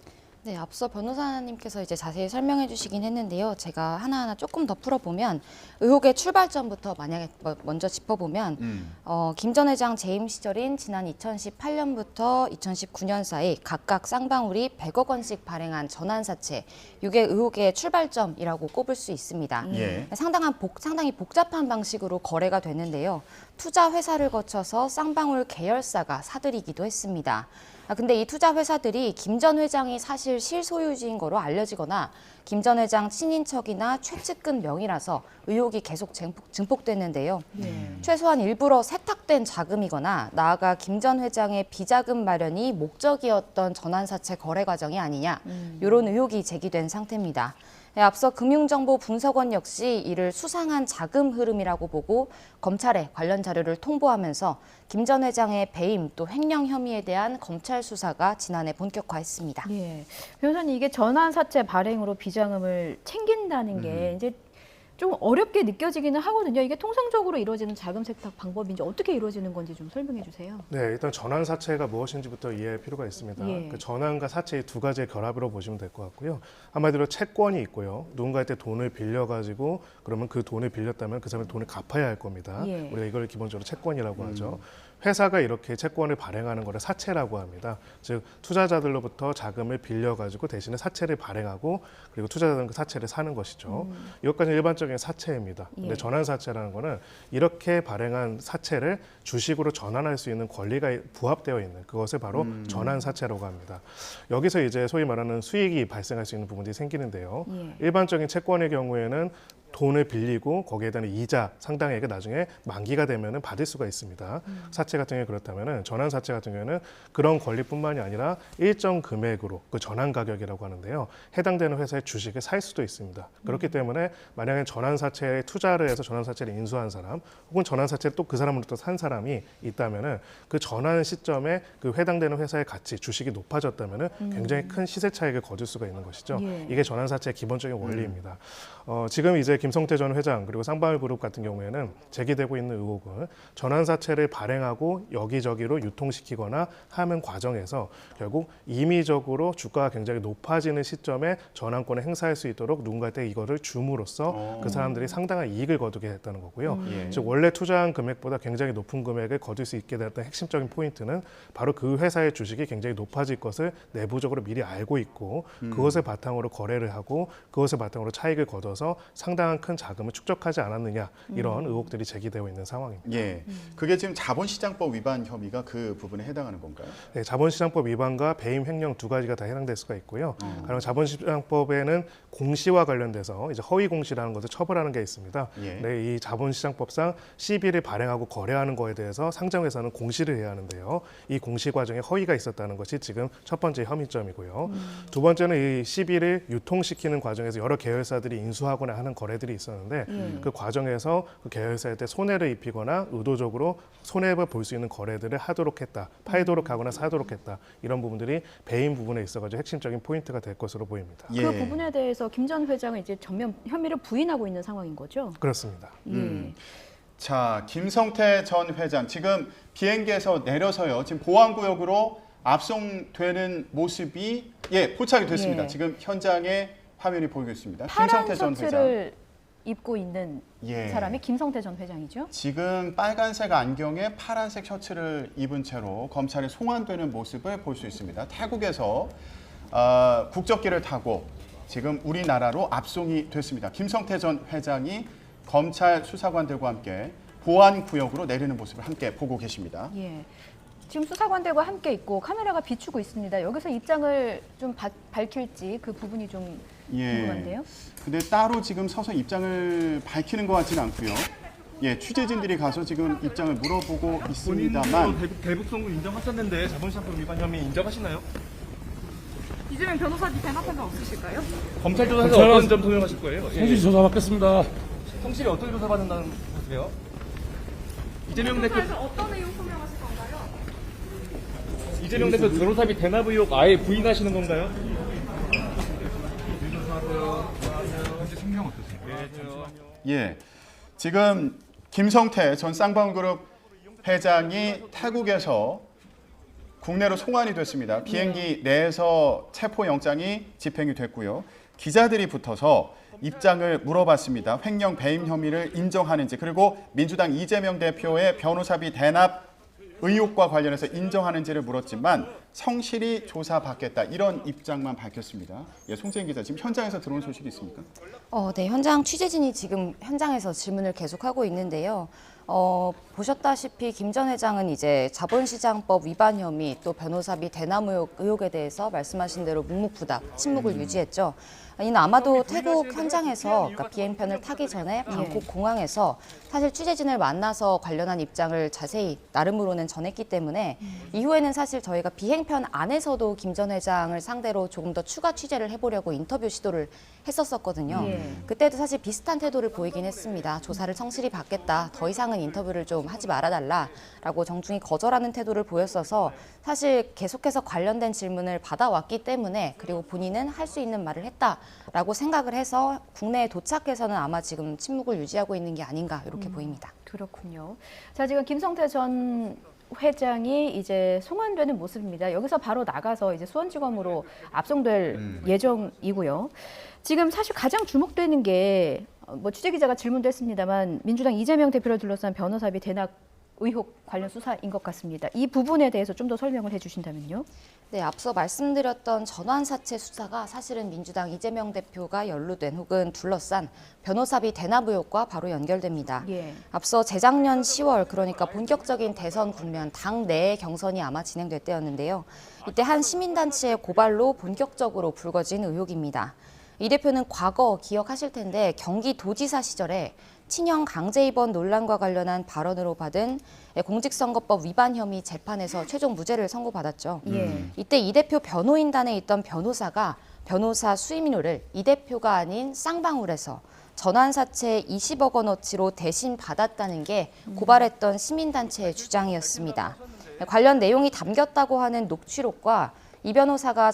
네, 앞서 변호사님께서 이제 자세히 설명해 주시긴 했는데요. 제가 하나하나 조금 더 풀어보면 의혹의 출발점부터 만약에 먼저 짚어보면 김 전 회장 재임 시절인 지난 2018년부터 2019년 사이 각각 쌍방울이 100억 원씩 발행한 전환사채, 이게 의혹의 출발점이라고 꼽을 수 있습니다. 예. 상당히 복잡한 방식으로 거래가 됐는데요. 투자 회사를 거쳐서 쌍방울 계열사가 사들이기도 했습니다. 근데 이 투자 회사들이 김 전 회장이 사실 실소유주인 거로 알려지거나 김 전 회장 친인척이나 최측근 명의라서 의혹이 계속 증폭됐는데요. 최소한 일부러 세탁된 자금이거나 나아가 김 전 회장의 비자금 마련이 목적이었던 전환사채 거래 과정이 아니냐, 이런 의혹이 제기된 상태입니다. 네, 앞서 금융정보분석원 역시 이를 수상한 자금 흐름이라고 보고 검찰에 관련 자료를 통보하면서 김 전 회장의 배임 또 횡령 혐의에 대한 검찰 수사가 지난해 본격화했습니다. 예. 변호사님, 이게 전환사채 발행으로 비자금을 챙긴다는 게 이제 좀 어렵게 느껴지기는 하거든요. 이게 통상적으로 이루어지는 자금 세탁 방법인지 어떻게 이루어지는 건지 좀 설명해 주세요. 네, 일단 전환사채가 무엇인지부터 이해할 필요가 있습니다. 예. 그 전환과 사채의 두 가지의 결합으로 보시면 될 것 같고요. 한마디로 채권이 있고요. 누군가한테 돈을 빌려가지고 그러면 그 돈을 빌렸다면 그 사람이 돈을 갚아야 할 겁니다. 예. 우리가 이걸 기본적으로 채권이라고 하죠. 회사가 이렇게 채권을 발행하는 거를 사채라고 합니다. 즉 투자자들로부터 자금을 빌려가지고 대신에 사채를 발행하고 그리고 투자자들은 그 사채를 사는 것이죠. 이것까지 일반적인 사채입니다. 근데 예. 전환사채라는 거는 이렇게 발행한 사채를 주식으로 전환할 수 있는 권리가 부합되어 있는 그것을 바로 전환사채라고 합니다. 여기서 이제 소위 말하는 수익이 발생할 수 있는 부분들이 생기는데요. 예. 일반적인 채권의 경우에는 돈을 빌리고 거기에 대한 이자 상당액을 나중에 만기가 되면은 받을 수가 있습니다. 사채 같은 경우에 그렇다면은 전환사채 같은 경우에는 그런 권리뿐만이 아니라 일정 금액으로 그 전환 가격이라고 하는데요. 해당되는 회사의 주식을 살 수도 있습니다. 그렇기 때문에 만약에 전환사채에 투자를 해서 전환사채를 인수한 사람 혹은 전환사채를 또 그 사람으로부터 산 사람이 있다면은 그 전환 시점에 그 해당되는 회사의 가치 주식이 높아졌다면은 굉장히 큰 시세 차익을 거둘 수가 있는 것이죠. 예. 이게 전환사채의 기본적인 원리입니다. 지금 이제 김성태 전 회장 그리고 쌍방울그룹 같은 경우에는 제기되고 있는 의혹은 전환사채를 발행하고 여기저기로 유통시키거나 하는 과정에서 결국 임의적으로 주가가 굉장히 높아지는 시점에 전환권을 행사할 수 있도록 누군가한테 이거를 줌으로써 그 사람들이 상당한 이익을 거두게 됐다는 거고요. 예. 즉 원래 투자한 금액보다 굉장히 높은 금액을 거둘 수 있게 됐던 핵심적인 포인트는 바로 그 회사의 주식이 굉장히 높아질 것을 내부적으로 미리 알고 있고 그것을 바탕으로 거래를 하고 그것을 바탕으로 차익을 거둬서 상당한 큰 자금을 축적하지 않았느냐 이런 의혹들이 제기되고 있는 상황입니다. 예, 그게 지금 자본시장법 위반 혐의가 그 부분에 해당하는 건가요? 네, 자본시장법 위반과 배임 횡령 두 가지가 다 해당될 수가 있고요. 가령 자본시장법에는 공시와 관련돼서 이제 허위 공시라는 것을 처벌하는 게 있습니다. 예. 네, 이 자본시장법상 시비를 발행하고 거래하는 거에 대해서 상장회사는 공시를 해야 하는데요. 이 공시 과정에 허위가 있었다는 것이 지금 첫 번째 혐의점이고요. 두 번째는 이 시비를 유통시키는 과정에서 여러 계열사들이 인수하거나 하는 거래들이 사례들이 있었는데 그 과정에서 그 계열사한테 손해를 입히거나 의도적으로 손해를 볼 수 있는 거래들을 하도록 했다, 팔도록 하거나 사도록 했다, 이런 부분들이 배임 부분에 있어가지고 핵심적인 포인트가 될 것으로 보입니다. 예. 그 부분에 대해서 김 전 회장은 이제 전면 혐의를 부인하고 있는 상황인 거죠? 그렇습니다. 자, 김성태 전 회장 지금 비행기에서 내려서요. 지금 보안구역으로 압송되는 모습이 포착이 됐습니다. 예. 지금 현장에 화면이 보이고 있습니다. 파란 김성태 전 회장. 셔츠를 입고 있는 예. 사람이 김성태 전 회장이죠? 지금 빨간색 안경에 파란색 셔츠를 입은 채로 검찰에 송환되는 모습을 볼 수 있습니다. 태국에서 국적기를 타고 지금 우리나라로 압송이 됐습니다. 김성태 전 회장이 검찰 수사관들과 함께 보안구역으로 내리는 모습을 함께 보고 계십니다. 예. 지금 수사관들과 함께 있고 카메라가 비추고 있습니다. 여기서 입장을 좀 밝힐지 그 부분이 좀 궁금한데요. 근데 따로 지금 서서 입장을 밝히는 것 같지는 않고요. 예, 취재진들이 가서 지금 입장을 물어보고 있습니다만 대북 송금 인정하셨는데 자본시장법 위반 혐의 인정하시나요? 이재명 변호사님 대납한 적 없으실까요? 검찰 조사에서 어떤 점 소명하실 거예요? 성실히 조사받겠습니다. 성실히 어떻게 조사받는다는 거세요? 이재명 대표 조사에서 어떤 내용 소명하실 건가요? 이재명 대표 변호사비 대납 의혹 아예 부인하시는 건가요? 예, 지금 김성태 전 쌍방그룹 회장이 태국에서 국내로 송환이 됐습니다. 비행기 내에서 체포영장이 집행이 됐고요. 기자들이 붙어서 입장을 물어봤습니다. 횡령 배임 혐의를 인정하는지, 그리고 민주당 이재명 대표의 변호사비 대납 의혹과 관련해서 인정하는지를 물었지만 성실히 조사받겠다, 이런 입장만 밝혔습니다. 예, 송재인 기자, 지금 현장에서 들어온 소식이 있습니까? 네, 현장 취재진이 지금 현장에서 질문을 계속하고 있는데요. 보셨다시피 김 전 회장은 이제 자본시장법 위반 혐의 또 변호사비 대남 의혹에 대해서 말씀하신 대로 묵묵부답, 침묵을 유지했죠. 이는 아마도 태국 현장에서 그러니까 비행편을 타기 전에 방콕 공항에서 사실 취재진을 만나서 관련한 입장을 자세히 나름으로는 전했기 때문에 이후에는 사실 저희가 비행편 안에서도 김 전 회장을 상대로 조금 더 추가 취재를 해보려고 인터뷰 시도를 했었거든요. 그때도 사실 비슷한 태도를 보이긴 했습니다. 조사를 성실히 받겠다, 더 이상은 인터뷰를 좀 하지 말아달라라고 정중히 거절하는 태도를 보였어서 사실 계속해서 관련된 질문을 받아왔기 때문에, 그리고 본인은 할 수 있는 말을 했다라고 생각을 해서 국내에 도착해서는 아마 지금 침묵을 유지하고 있는 게 아닌가 이렇게 보입니다. 그렇군요. 자, 지금 김성태 전 회장이 이제 송환되는 모습입니다. 여기서 바로 나가서 이제 수원지검으로 압송될 예정이고요. 지금 사실 가장 주목되는 게 취재 기자가 질문도 했습니다만 민주당 이재명 대표를 둘러싼 변호사비 대납 의혹 관련 수사인 것 같습니다. 이 부분에 대해서 좀 더 설명을 해주신다면요. 네, 앞서 말씀드렸던 전환사채 수사가 사실은 민주당 이재명 대표가 연루된 혹은 둘러싼 변호사비 대납 의혹과 바로 연결됩니다. 예. 앞서 재작년 10월, 그러니까 본격적인 대선 국면 당 내의 경선이 아마 진행될 때였는데요. 이때 한 시민단체의 고발로 본격적으로 불거진 의혹입니다. 이 대표는 과거 기억하실 텐데 경기도지사 시절에 친형 강제 입원 논란과 관련한 발언으로 받은 공직선거법 위반 혐의 재판에서 최종 무죄를 선고받았죠. 이때 이 대표 변호인단에 있던 변호사가 변호사 수임료를 이 대표가 아닌 쌍방울에서 전환사채 20억 원어치로 대신 받았다는 게 고발했던 시민단체의 주장이었습니다. 관련 내용이 담겼다고 하는 녹취록과 이 변호사가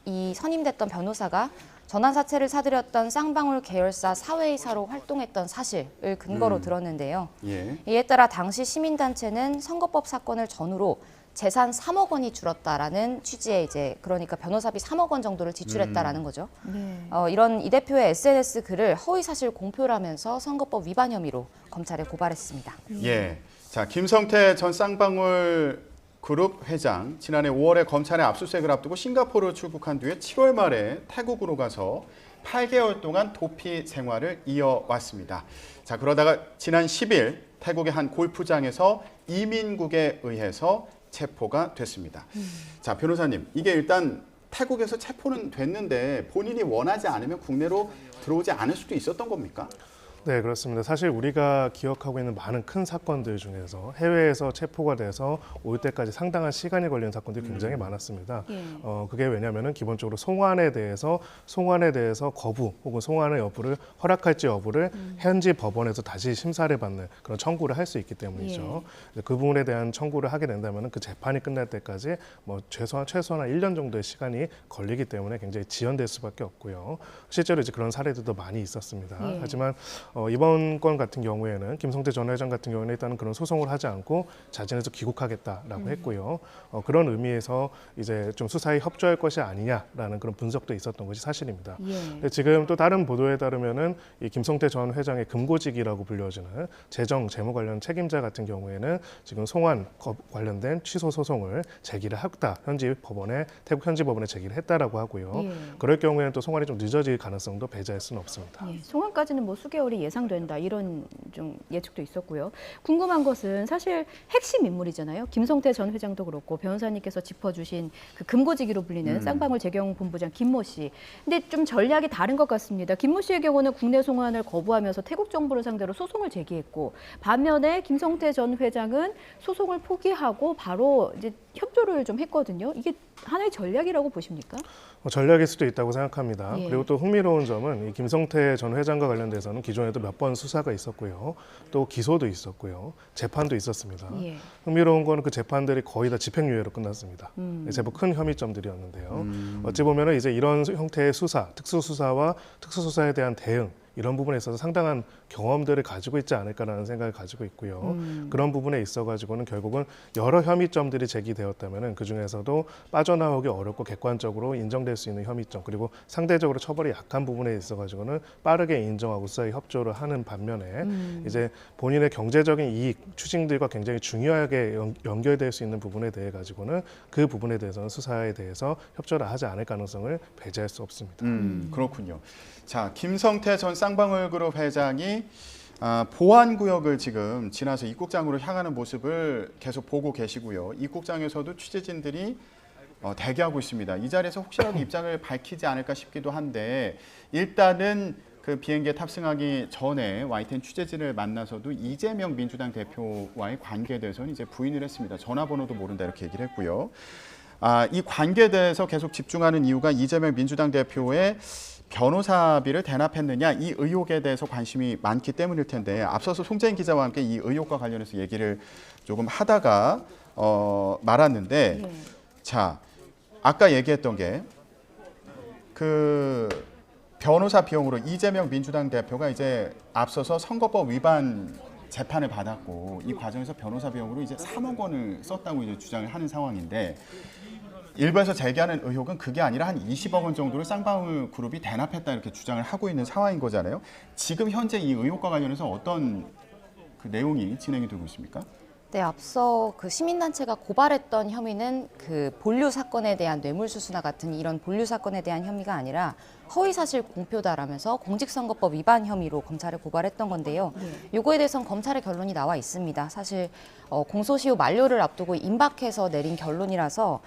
이 선임됐던 변호사가 전환사채를 사들였던 쌍방울 계열사 사회이사로 활동했던 사실을 근거로 들었는데요. 이에 따라 당시 시민단체는 선거법 사건을 전후로 재산 3억 원이 줄었다라는 취지의 그러니까 변호사비 3억 원 정도를 지출했다라는 거죠. 이런 이 대표의 SNS 글을 허위사실 공표를 하면서 선거법 위반 혐의로 검찰에 고발했습니다. 예, 자, 김성태 전 쌍방울 그룹 회장, 지난해 5월에 검찰의 압수수색을 앞두고 싱가포르를 출국한 뒤에 7월 말에 태국으로 가서 8개월 동안 도피 생활을 이어왔습니다. 자, 그러다가 지난 10일 태국의 한 골프장에서 이민국에 의해서 체포가 됐습니다. 자, 변호사님, 이게 일단 태국에서 체포는 됐는데 본인이 원하지 않으면 국내로 들어오지 않을 수도 있었던 겁니까? 네, 그렇습니다. 사실 우리가 기억하고 있는 많은 큰 사건들 중에서 해외에서 체포가 돼서 올 때까지 상당한 시간이 걸리는 사건들이 굉장히 많았습니다. 예. 그게 왜냐하면 기본적으로 송환에 대해서 거부 혹은 송환의 여부를 허락할지 여부를 현지 법원에서 다시 심사를 받는 그런 청구를 할 수 있기 때문이죠. 그 부분에 대한 청구를 하게 된다면 그 재판이 끝날 때까지 뭐 최소한 1년 정도의 시간이 걸리기 때문에 굉장히 지연될 수밖에 없고요. 실제로 이제 그런 사례들도 많이 있었습니다. 예. 하지만 이번 건 같은 경우에는 김성태 전 회장 같은 경우에는 일단은 그런 소송을 하지 않고 자진해서 귀국하겠다라고 했고요. 그런 의미에서 이제 좀 수사에 협조할 것이 아니냐라는 그런 분석도 있었던 것이 사실입니다. 근데 지금 또 다른 보도에 따르면은 이 김성태 전 회장의 금고직이라고 불려지는 재무 관련 책임자 같은 경우에는 지금 송환 관련된 취소 소송을 제기를 했다. 태국 현지 법원에 제기를 했다라고 하고요. 그럴 경우에는 또 송환이 좀 늦어질 가능성도 배제할 수는 없습니다. 송환까지는 뭐 수개월이 예상된다 이런 좀 예측도 있었고요. 궁금한 것은 사실 핵심 인물이잖아요. 김성태 전 회장도 그렇고 변호사님께서 짚어주신 그 금고지기로 불리는 쌍방울 재경본부장 김모 씨. 근데 좀 전략이 다른 것 같습니다. 김모 씨의 경우는 국내 송환을 거부하면서 태국 정부를 상대로 소송을 제기했고 반면에 김성태 전 회장은 소송을 포기하고 바로 이제 협조를 좀 했거든요. 이게 하나의 전략이라고 보십니까? 전략일 수도 있다고 생각합니다. 예. 그리고 또 흥미로운 점은 이 김성태 전 회장과 관련돼서는 기존에도 몇 번 수사가 있었고요. 또 기소도 있었고요. 재판도 있었습니다. 예. 흥미로운 거는 그 재판들이 거의 다 집행유예로 끝났습니다. 제법 큰 혐의점들이었는데요. 어찌 보면 이제 이런 형태의 수사, 특수수사와 특수수사에 대한 대응 이런 부분에 있어서 상당한 경험들을 가지고 있지 않을까라는 생각을 가지고 있고요. 그런 부분에 있어가지고는 결국은 여러 혐의점들이 제기되었다면 그 중에서도 빠져나오기 어렵고 객관적으로 인정될 수 있는 혐의점 그리고 상대적으로 처벌이 약한 부분에 있어가지고는 빠르게 인정하고 수사에 협조를 하는 반면에 이제 본인의 경제적인 이익 추징들과 굉장히 중요하게 연결될 수 있는 부분에 대해 가지고는 그 부분에 대해서는 수사에 대해서 협조를 하지 않을 가능성을 배제할 수 없습니다. 그렇군요. 자, 김성태 전 쌍방울그룹 회장이 보안구역을 지금 지나서 입국장으로 향하는 모습을 계속 보고 계시고요. 입국장에서도 취재진들이 대기하고 있습니다. 이 자리에서 혹시라도 입장을 밝히지 않을까 싶기도 한데 일단은 그 비행기에 탑승하기 전에 YTN 취재진을 만나서도 이재명 민주당 대표와의 관계에 대해서는 이제 부인을 했습니다. 전화번호도 모른다 이렇게 얘기를 했고요. 이 관계에 대해서 계속 집중하는 이유가 이재명 민주당 대표의 변호사비를 대납했느냐 이 의혹에 대해서 관심이 많기 때문일 텐데 앞서서 송재인 기자와 함께 이 의혹과 관련해서 얘기를 조금 하다가 말았는데 자 아까 얘기했던 게 그 변호사 비용으로 이재명 민주당 대표가 이제 앞서서 선거법 위반 재판을 받았고 이 과정에서 변호사 비용으로 이제 3억 원을 썼다고 이제 주장을 하는 상황인데 일부에서 제기하는 의혹은 그게 아니라 한 20억 원 정도를 쌍방울 그룹이 대납했다 이렇게 주장을 하고 있는 상황인 거잖아요. 지금 현재 이 의혹과 관련해서 어떤 그 내용이 진행이 되고 있습니까? 네, 앞서 그 시민단체가 고발했던 혐의는 그 본류 사건에 대한 뇌물수수나 같은 이런 본류 사건에 대한 혐의가 아니라 허위사실 공표다라면서 공직선거법 위반 혐의로 검찰에 고발했던 건데요. 요거에 대해서는 검찰의 결론이 나와 있습니다. 사실 공소시효 만료를 앞두고 임박해서 내린 결론이라서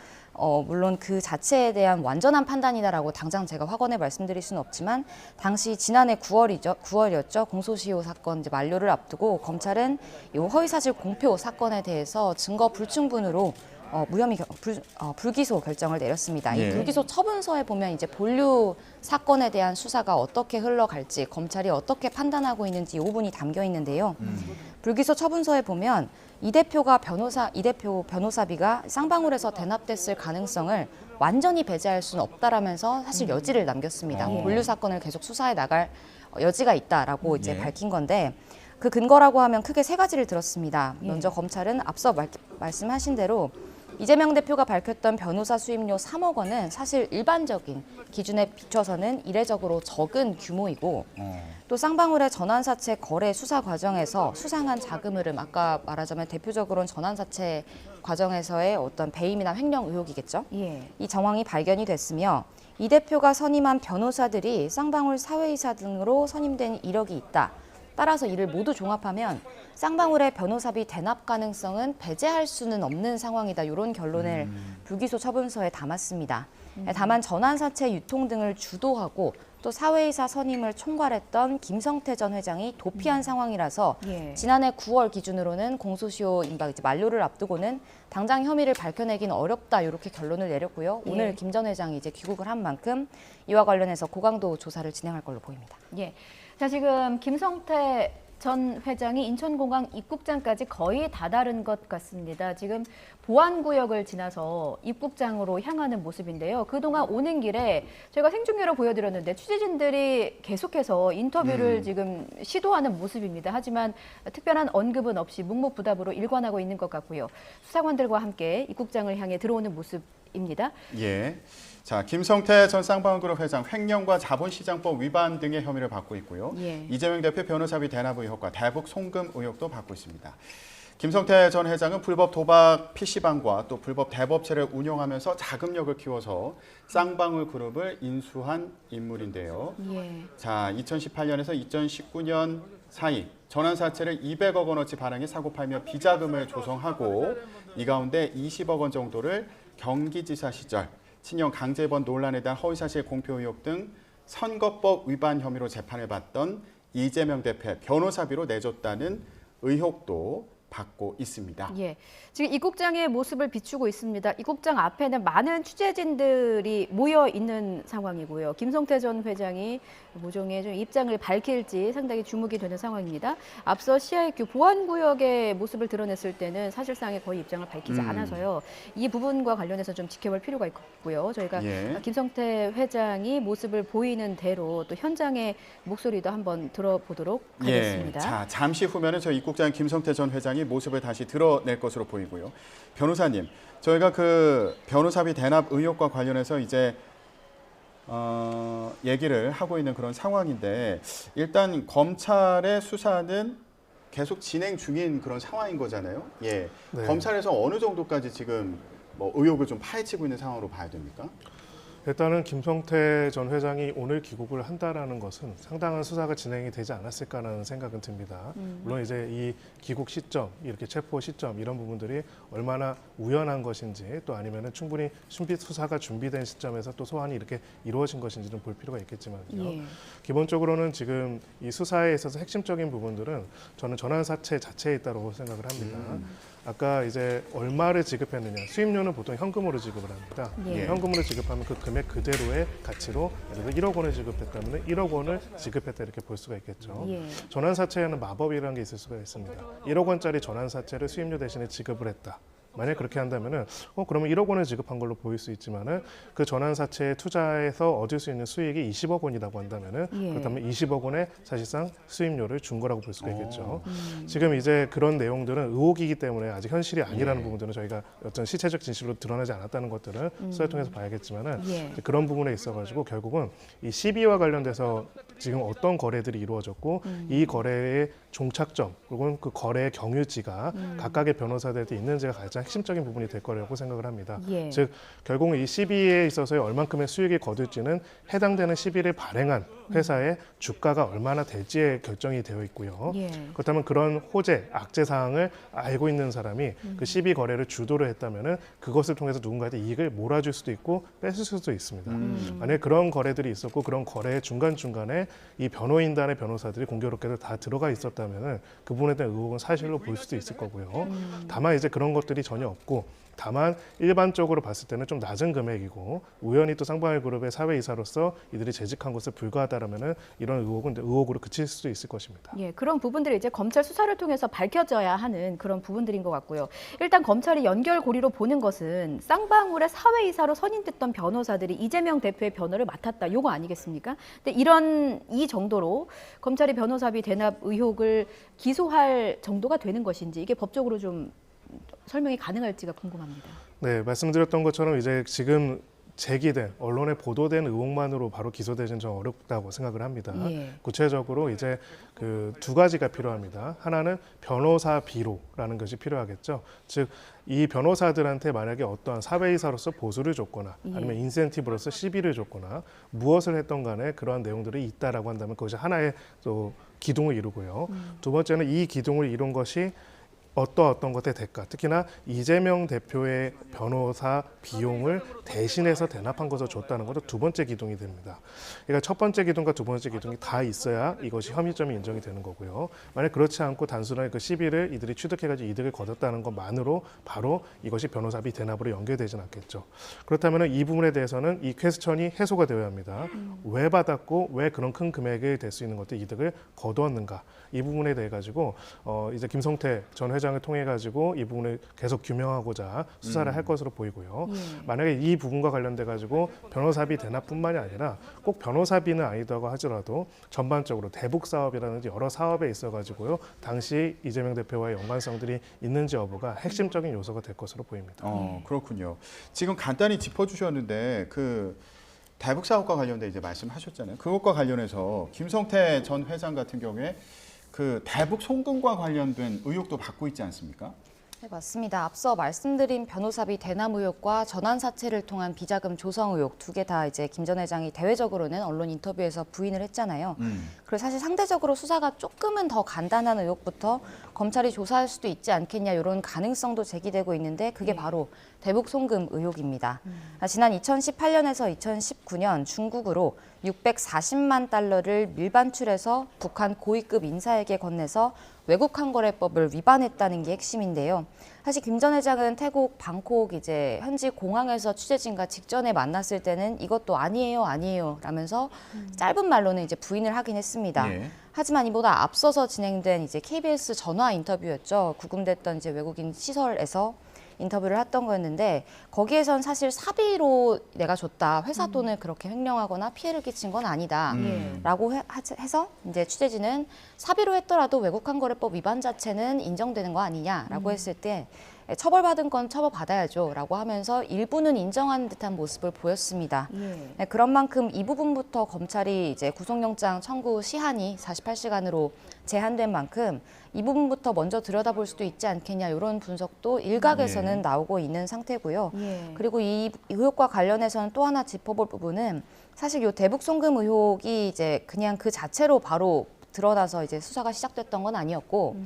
물론 그 자체에 대한 완전한 판단이다라고 당장 제가 확언해 말씀드릴 수는 없지만 당시 지난해 9월이었죠. 공소시효 사건 이제 만료를 앞두고 검찰은 이 허위사실 공표 사건에 대해서 증거 불충분으로 무혐의 불기소 결정을 내렸습니다. 이 불기소 처분서에 보면 이제 본류 사건에 대한 수사가 어떻게 흘러갈지 검찰이 어떻게 판단하고 있는지 이 부분이 담겨 있는데요. 불기소 처분서에 보면 이 대표 변호사비가 쌍방울에서 대납됐을 가능성을 완전히 배제할 수는 없다라면서 사실 여지를 남겼습니다. 본류 사건을 계속 수사해 나갈 여지가 있다라고 이제 밝힌 건데 그 근거라고 하면 크게 세 가지를 들었습니다. 먼저 검찰은 앞서 말씀하신 대로 이재명 대표가 밝혔던 변호사 수임료 3억 원은 사실 일반적인 기준에 비춰서는 이례적으로 적은 규모이고 또 쌍방울의 전환사채 거래 수사 과정에서 수상한 자금 흐름, 아까 말하자면 대표적으로는 전환사채 과정에서의 어떤 배임이나 횡령 의혹이겠죠. 이 정황이 발견이 됐으며 이 대표가 선임한 변호사들이 쌍방울 사회이사 등으로 선임된 이력이 있다. 따라서 이를 모두 종합하면 쌍방울의 변호사비 대납 가능성은 배제할 수는 없는 상황이다. 이런 결론을 불기소 처분서에 담았습니다. 다만 전환사채 유통 등을 주도하고 또 사회이사 선임을 총괄했던 김성태 전 회장이 도피한 상황이라서 예. 지난해 9월 기준으로는 공소시효 임박 이제 만료를 앞두고는 당장 혐의를 밝혀내기는 어렵다 이렇게 결론을 내렸고요. 예. 오늘 김 전 회장이 이제 귀국을 한 만큼 이와 관련해서 고강도 조사를 진행할 걸로 보입니다. 예. 자, 지금 김성태 전 회장이 인천공항 입국장까지 거의 다다른 것 같습니다. 지금 보안구역을 지나서 입국장으로 향하는 모습인데요. 그동안 오는 길에 저희가 생중계로 보여드렸는데 취재진들이 계속해서 인터뷰를 지금 시도하는 모습입니다. 하지만 특별한 언급은 없이 묵묵부답으로 일관하고 있는 것 같고요. 수사관들과 함께 입국장을 향해 들어오는 모습입니다. 예. 자, 김성태 전 쌍방울그룹 회장 횡령과 자본시장법 위반 등의 혐의를 받고 있고요. 예. 이재명 대표 변호사비 대납 의혹과 대북 송금 의혹도 받고 있습니다. 김성태 전 회장은 불법 도박 PC방과 또 불법 대법체를 운영하면서 자금력을 키워서 쌍방울그룹을 인수한 인물인데요. 예. 자, 2018년에서 2019년 사이 전환사채를 200억 원어치 발행해 사고 팔며 비자금을 조성하고 이 가운데 20억 원 정도를 경기지사 시절 친형 강제번 논란에 대한 허위사실 공표 의혹 등 선거법 위반 혐의로 재판을 받던 이재명 대표의 변호사비로 내줬다는 의혹도 받고 있습니다. 예, 지금 입국장의 모습을 비추고 있습니다. 입국장 앞에는 많은 취재진들이 모여 있는 상황이고요. 김성태 전 회장이 모종의 좀 입장을 밝힐지 상당히 주목이 되는 상황입니다. 앞서 CIQ 보안구역의 모습을 드러냈을 때는 사실상의 거의 입장을 밝히지 않아서요. 이 부분과 관련해서 좀 지켜볼 필요가 있고요. 저희가 김성태 회장이 모습을 보이는 대로 또 현장의 목소리도 한번 들어보도록 하겠습니다. 예, 자, 잠시 후면은 저 입국장 김성태 전 회장이 모습을 다시 드러낼 것으로 보이고요. 변호사님, 저희가 그 변호사비 대납 의혹과 관련해서 이제 얘기를 하고 있는 그런 상황인데 일단 검찰의 수사는 계속 진행 중인 그런 상황인 거잖아요. 예, 네. 검찰에서 어느 정도까지 지금 뭐 의혹을 좀 파헤치고 있는 상황으로 봐야 됩니까? 일단은 김성태 전 회장이 오늘 귀국을 한다라는 것은 상당한 수사가 진행이 되지 않았을까라는 생각은 듭니다. 물론 이제 이 귀국 시점, 이렇게 체포 시점 이런 부분들이 얼마나 우연한 것인지 또 아니면은 충분히 수사가 준비된 시점에서 또 소환이 이렇게 이루어진 것인지는 볼 필요가 있겠지만요. 예. 기본적으로는 지금 이 수사에 있어서 핵심적인 부분들은 저는 전환사채 자체에 있다고 생각을 합니다. 아까 이제 얼마를 지급했느냐, 수임료는 보통 현금으로 지급을 합니다. 예. 현금으로 지급하면 그 금액 그대로의 가치로 예를 들어 1억 원을 지급했다면 1억 원을 지급했다 이렇게 볼 수가 있겠죠. 예. 전환사채에는 마법이라는 게 있을 수가 있습니다. 1억 원짜리 전환사채를 수임료 대신에 지급을 했다. 만약 그렇게 한다면은 그러면 1억 원을 지급한 걸로 보일 수 있지만은 그 전환사채에 투자해서 얻을 수 있는 수익이 20억 원이라고 한다면은 예. 그렇다면 20억 원의 사실상 수임료를 준 거라고 볼 수가 있겠죠. 지금 이제 그런 내용들은 의혹이기 때문에 아직 현실이 아니라는 부분들은 저희가 어떤 실체적 진실로 드러나지 않았다는 것들은 수사를 통해서 봐야겠지만은 예. 그런 부분에 있어가지고 결국은 이 시비와 관련돼서 지금 어떤 거래들이 이루어졌고 이 거래의 종착점 그리고 그 거래의 경유지가 각각의 변호사들한테 있는지가 가장 핵심적인 부분이 될 거라고 생각을 합니다. 예. 즉 결국은 이 시비에 있어서 얼만큼의 수익이 거둘지는 해당되는 시비를 발행한 회사의 주가가 얼마나 될지에 결정이 되어 있고요. 예. 그렇다면 그런 호재, 악재 사항을 알고 있는 사람이 그 시비 거래를 주도를 했다면은 그것을 통해서 누군가한테 이익을 몰아줄 수도 있고 뺏을 수도 있습니다. 만약 그런 거래들이 있었고 그런 거래의 중간중간에 이 변호인단의 변호사들이 공교롭게도 다 들어가 있었다면은 그 부분에 대한 의혹은 사실로 볼 수도 있을 거고요. 다만 이제 그런 것들이 전혀 없고 다만 일반적으로 봤을 때는 좀 낮은 금액이고 우연히 또 쌍방울 그룹의 사회이사로서 이들이 재직한 것에 불과하다라면은 이런 의혹은 의혹으로 그칠 수도 있을 것입니다. 예, 그런 부분들이 이제 검찰 수사를 통해서 밝혀져야 하는 그런 부분들인 것 같고요. 일단 검찰이 연결고리로 보는 것은 쌍방울의 사회이사로 선임됐던 변호사들이 이재명 대표의 변호를 맡았다. 요거 아니겠습니까? 근데 이 정도로 검찰이 변호사비 대납 의혹을 기소할 정도가 되는 것인지 이게 법적으로 좀 설명이 가능할지가 궁금합니다. 네, 말씀드렸던 것처럼 이제 지금 제기된 언론에 보도된 의혹만으로 바로 기소되기는 좀 어렵다고 생각을 합니다. 예. 구체적으로 이제 그 두 가지가 필요합니다. 하나는 변호사 비로라는 것이 필요하겠죠. 즉 이 변호사들한테 만약에 어떠한 사회이사로서 보수를 줬거나 아니면 인센티브로서 시비를 줬거나 무엇을 했던 간에 그러한 내용들이 있다라고 한다면 그것이 하나의 또 기둥을 이루고요. 두 번째는 이 기둥을 이룬 것이 어떤 것의 대가, 특히나 이재명 대표의 변호사 비용을 대신해서 대납한 것을 줬다는 것도 두 번째 기둥이 됩니다. 그러니까 첫 번째 기둥과 두 번째 기둥이 다 있어야 이것이 혐의점이 인정이 되는 거고요. 만약 그렇지 않고 단순하게 그 시비를 이들이 취득해가지고 이득을 거뒀다는 것만으로 바로 이것이 변호사비 대납으로 연결되지는 않겠죠. 그렇다면 이 부분에 대해서는 이 퀘스천이 해소가 되어야 합니다. 왜 받았고 왜 그런 큰 금액을 될 수 있는 것들 이득을 거두었는가, 이 부분에 대해 가지고 이제 김성태 전 회장을 통해 가지고 이 부분을 계속 규명하고자 수사를 할 것으로 보이고요. 만약에 이 부분과 관련돼 가지고 변호사비 대납뿐만이 아니라 꼭 변호사비는 아니다고 하더라도 전반적으로 대북 사업이라든지 여러 사업에 있어 가지고요, 당시 이재명 대표와의 연관성들이 있는지 여부가 핵심적인 요소가 될 것으로 보입니다. 그렇군요. 지금 간단히 짚어주셨는데 그 대북 사업과 관련돼 이제 말씀하셨잖아요. 그것과 관련해서 김성태 전 회장 같은 경우에 그 대북 송금과 관련된 의혹도 받고 있지 않습니까? 네, 맞습니다. 앞서 말씀드린 변호사비 대남 의혹과 전환 사채를 통한 비자금 조성 의혹 두 개 다 이제 김 전 회장이 대외적으로는 언론 인터뷰에서 부인을 했잖아요. 그래서 사실 상대적으로 수사가 조금은 더 간단한 의혹부터 검찰이 조사할 수도 있지 않겠냐 이런 가능성도 제기되고 있는데 그게 바로 대북 송금 의혹입니다. 지난 2018년에서 2019년 중국으로 640만 달러를 밀반출해서 북한 고위급 인사에게 건네서 외국 항거래법을 위반했다는 게 핵심인데요. 사실 김 전 회장은 태국 방콕 이제 현지 공항에서 취재진과 직전에 만났을 때는 이것도 아니에요 라면서 짧은 말로는 이제 부인을 하긴 했습니다. 예. 하지만 이보다 앞서서 진행된 이제 KBS 전화 인터뷰였죠. 구금됐던 이제 외국인 시설에서 인터뷰를 했던 거였는데 거기에선 사실 사비로 내가 줬다, 회사 돈을 그렇게 횡령하거나 피해를 끼친 건 아니다라고 해서 이제 취재진은 사비로 했더라도 외국항거래법 위반 자체는 인정되는 거 아니냐라고 했을 때 처벌받은 건 처벌받아야죠라고 하면서 일부는 인정하는 듯한 모습을 보였습니다. 네, 그런 만큼 이 부분부터 검찰이 이제 구속영장 청구 시한이 48시간으로 제한된 만큼 이 부분부터 먼저 들여다볼 수도 있지 않겠냐 이런 분석도 일각에서는 나오고 있는 상태고요. 그리고 이 의혹과 관련해서는 또 하나 짚어볼 부분은 사실 이 대북 송금 의혹이 이제 그냥 그 자체로 바로 드러나서 이제 수사가 시작됐던 건 아니었고.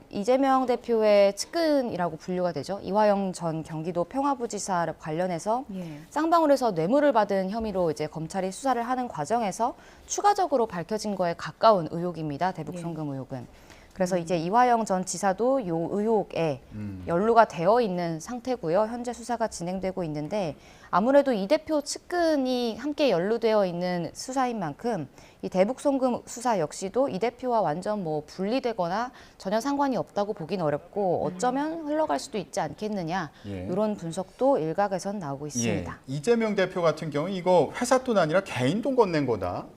이재명 대표의 측근이라고 분류가 되죠. 이화영 전 경기도 평화부지사 관련해서 쌍방울에서 뇌물을 받은 혐의로 이제 검찰이 수사를 하는 과정에서 추가적으로 밝혀진 거에 가까운 의혹입니다. 대북 송금 의혹은. 그래서 이제 이화영 전 지사도 이 의혹에 연루가 되어 있는 상태고요. 현재 수사가 진행되고 있는데 아무래도 이 대표 측근이 함께 연루되어 있는 수사인 만큼 이 대북 송금 수사 역시도 이 대표와 완전 뭐 분리되거나 전혀 상관이 없다고 보긴 어렵고 어쩌면 흘러갈 수도 있지 않겠느냐 이런 분석도 일각에선 나오고 있습니다. 이재명 대표 같은 경우 이거 회사 돈 아니라 개인 돈 건넨 거다.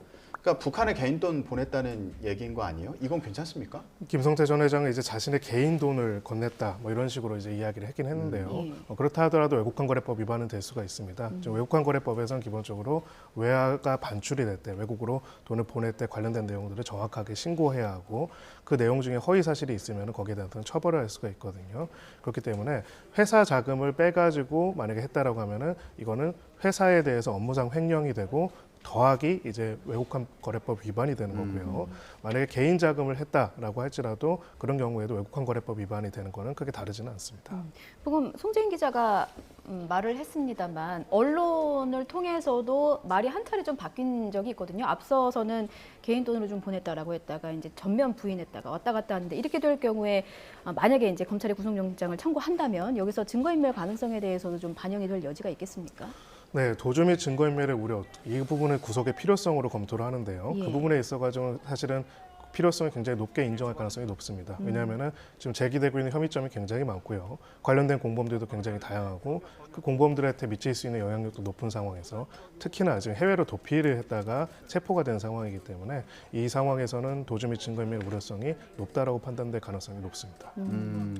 그러니까 북한에 개인 돈 보냈다는 얘기인 거 아니에요? 이건 괜찮습니까? 김성태 전 회장은 이제 자신의 개인 돈을 건넸다, 뭐 이런 식으로 이제 이야기를 했긴 했는데요. 그렇다 하더라도 외국항거래법 위반은 될 수가 있습니다. 외국항거래법에서는 기본적으로 외화가 반출이 될 때, 외국으로 돈을 보낼 때 관련된 내용들을 정확하게 신고해야 하고 그 내용 중에 허위 사실이 있으면 거기에 대해서는 처벌을 할 수가 있거든요. 그렇기 때문에 회사 자금을 빼가지고 만약에 했다라고 하면은 이거는 회사에 대해서 업무상 횡령이 되고 더하기 이제 외국항거래법 위반이 되는 거고요. 만약에 개인 자금을 했다라고 할지라도 그런 경우에도 외국항거래법 위반이 되는 거는 크게 다르지는 않습니다. 방금 송재인 기자가 말을 했습니다만 언론을 통해서도 말이 한 차례 좀 바뀐 적이 있거든요. 앞서서는 개인 돈으로 좀 보냈다라고 했다가 이제 전면 부인했다가 왔다 갔다 하는데 이렇게 될 경우에 만약에 이제 검찰이 구속영장을 청구한다면 여기서 증거인멸 가능성에 대해서도 좀 반영이 될 여지가 있겠습니까? 네, 도주 및 증거인멸의 우려, 이 부분을 구속의 필요성으로 검토를 하는데요. 그 부분에 있어가지고 사실은 필요성이 굉장히 높게 인정할 가능성이 높습니다. 왜냐하면 지금 제기되고 있는 혐의점이 굉장히 많고요. 관련된 공범들도 굉장히 다양하고 그 공범들한테 미칠 수 있는 영향력도 높은 상황에서 특히나 지금 해외로 도피를 했다가 체포가 된 상황이기 때문에 이 상황에서는 도주 및 증거인멸 우려성이 높다라고 판단될 가능성이 높습니다.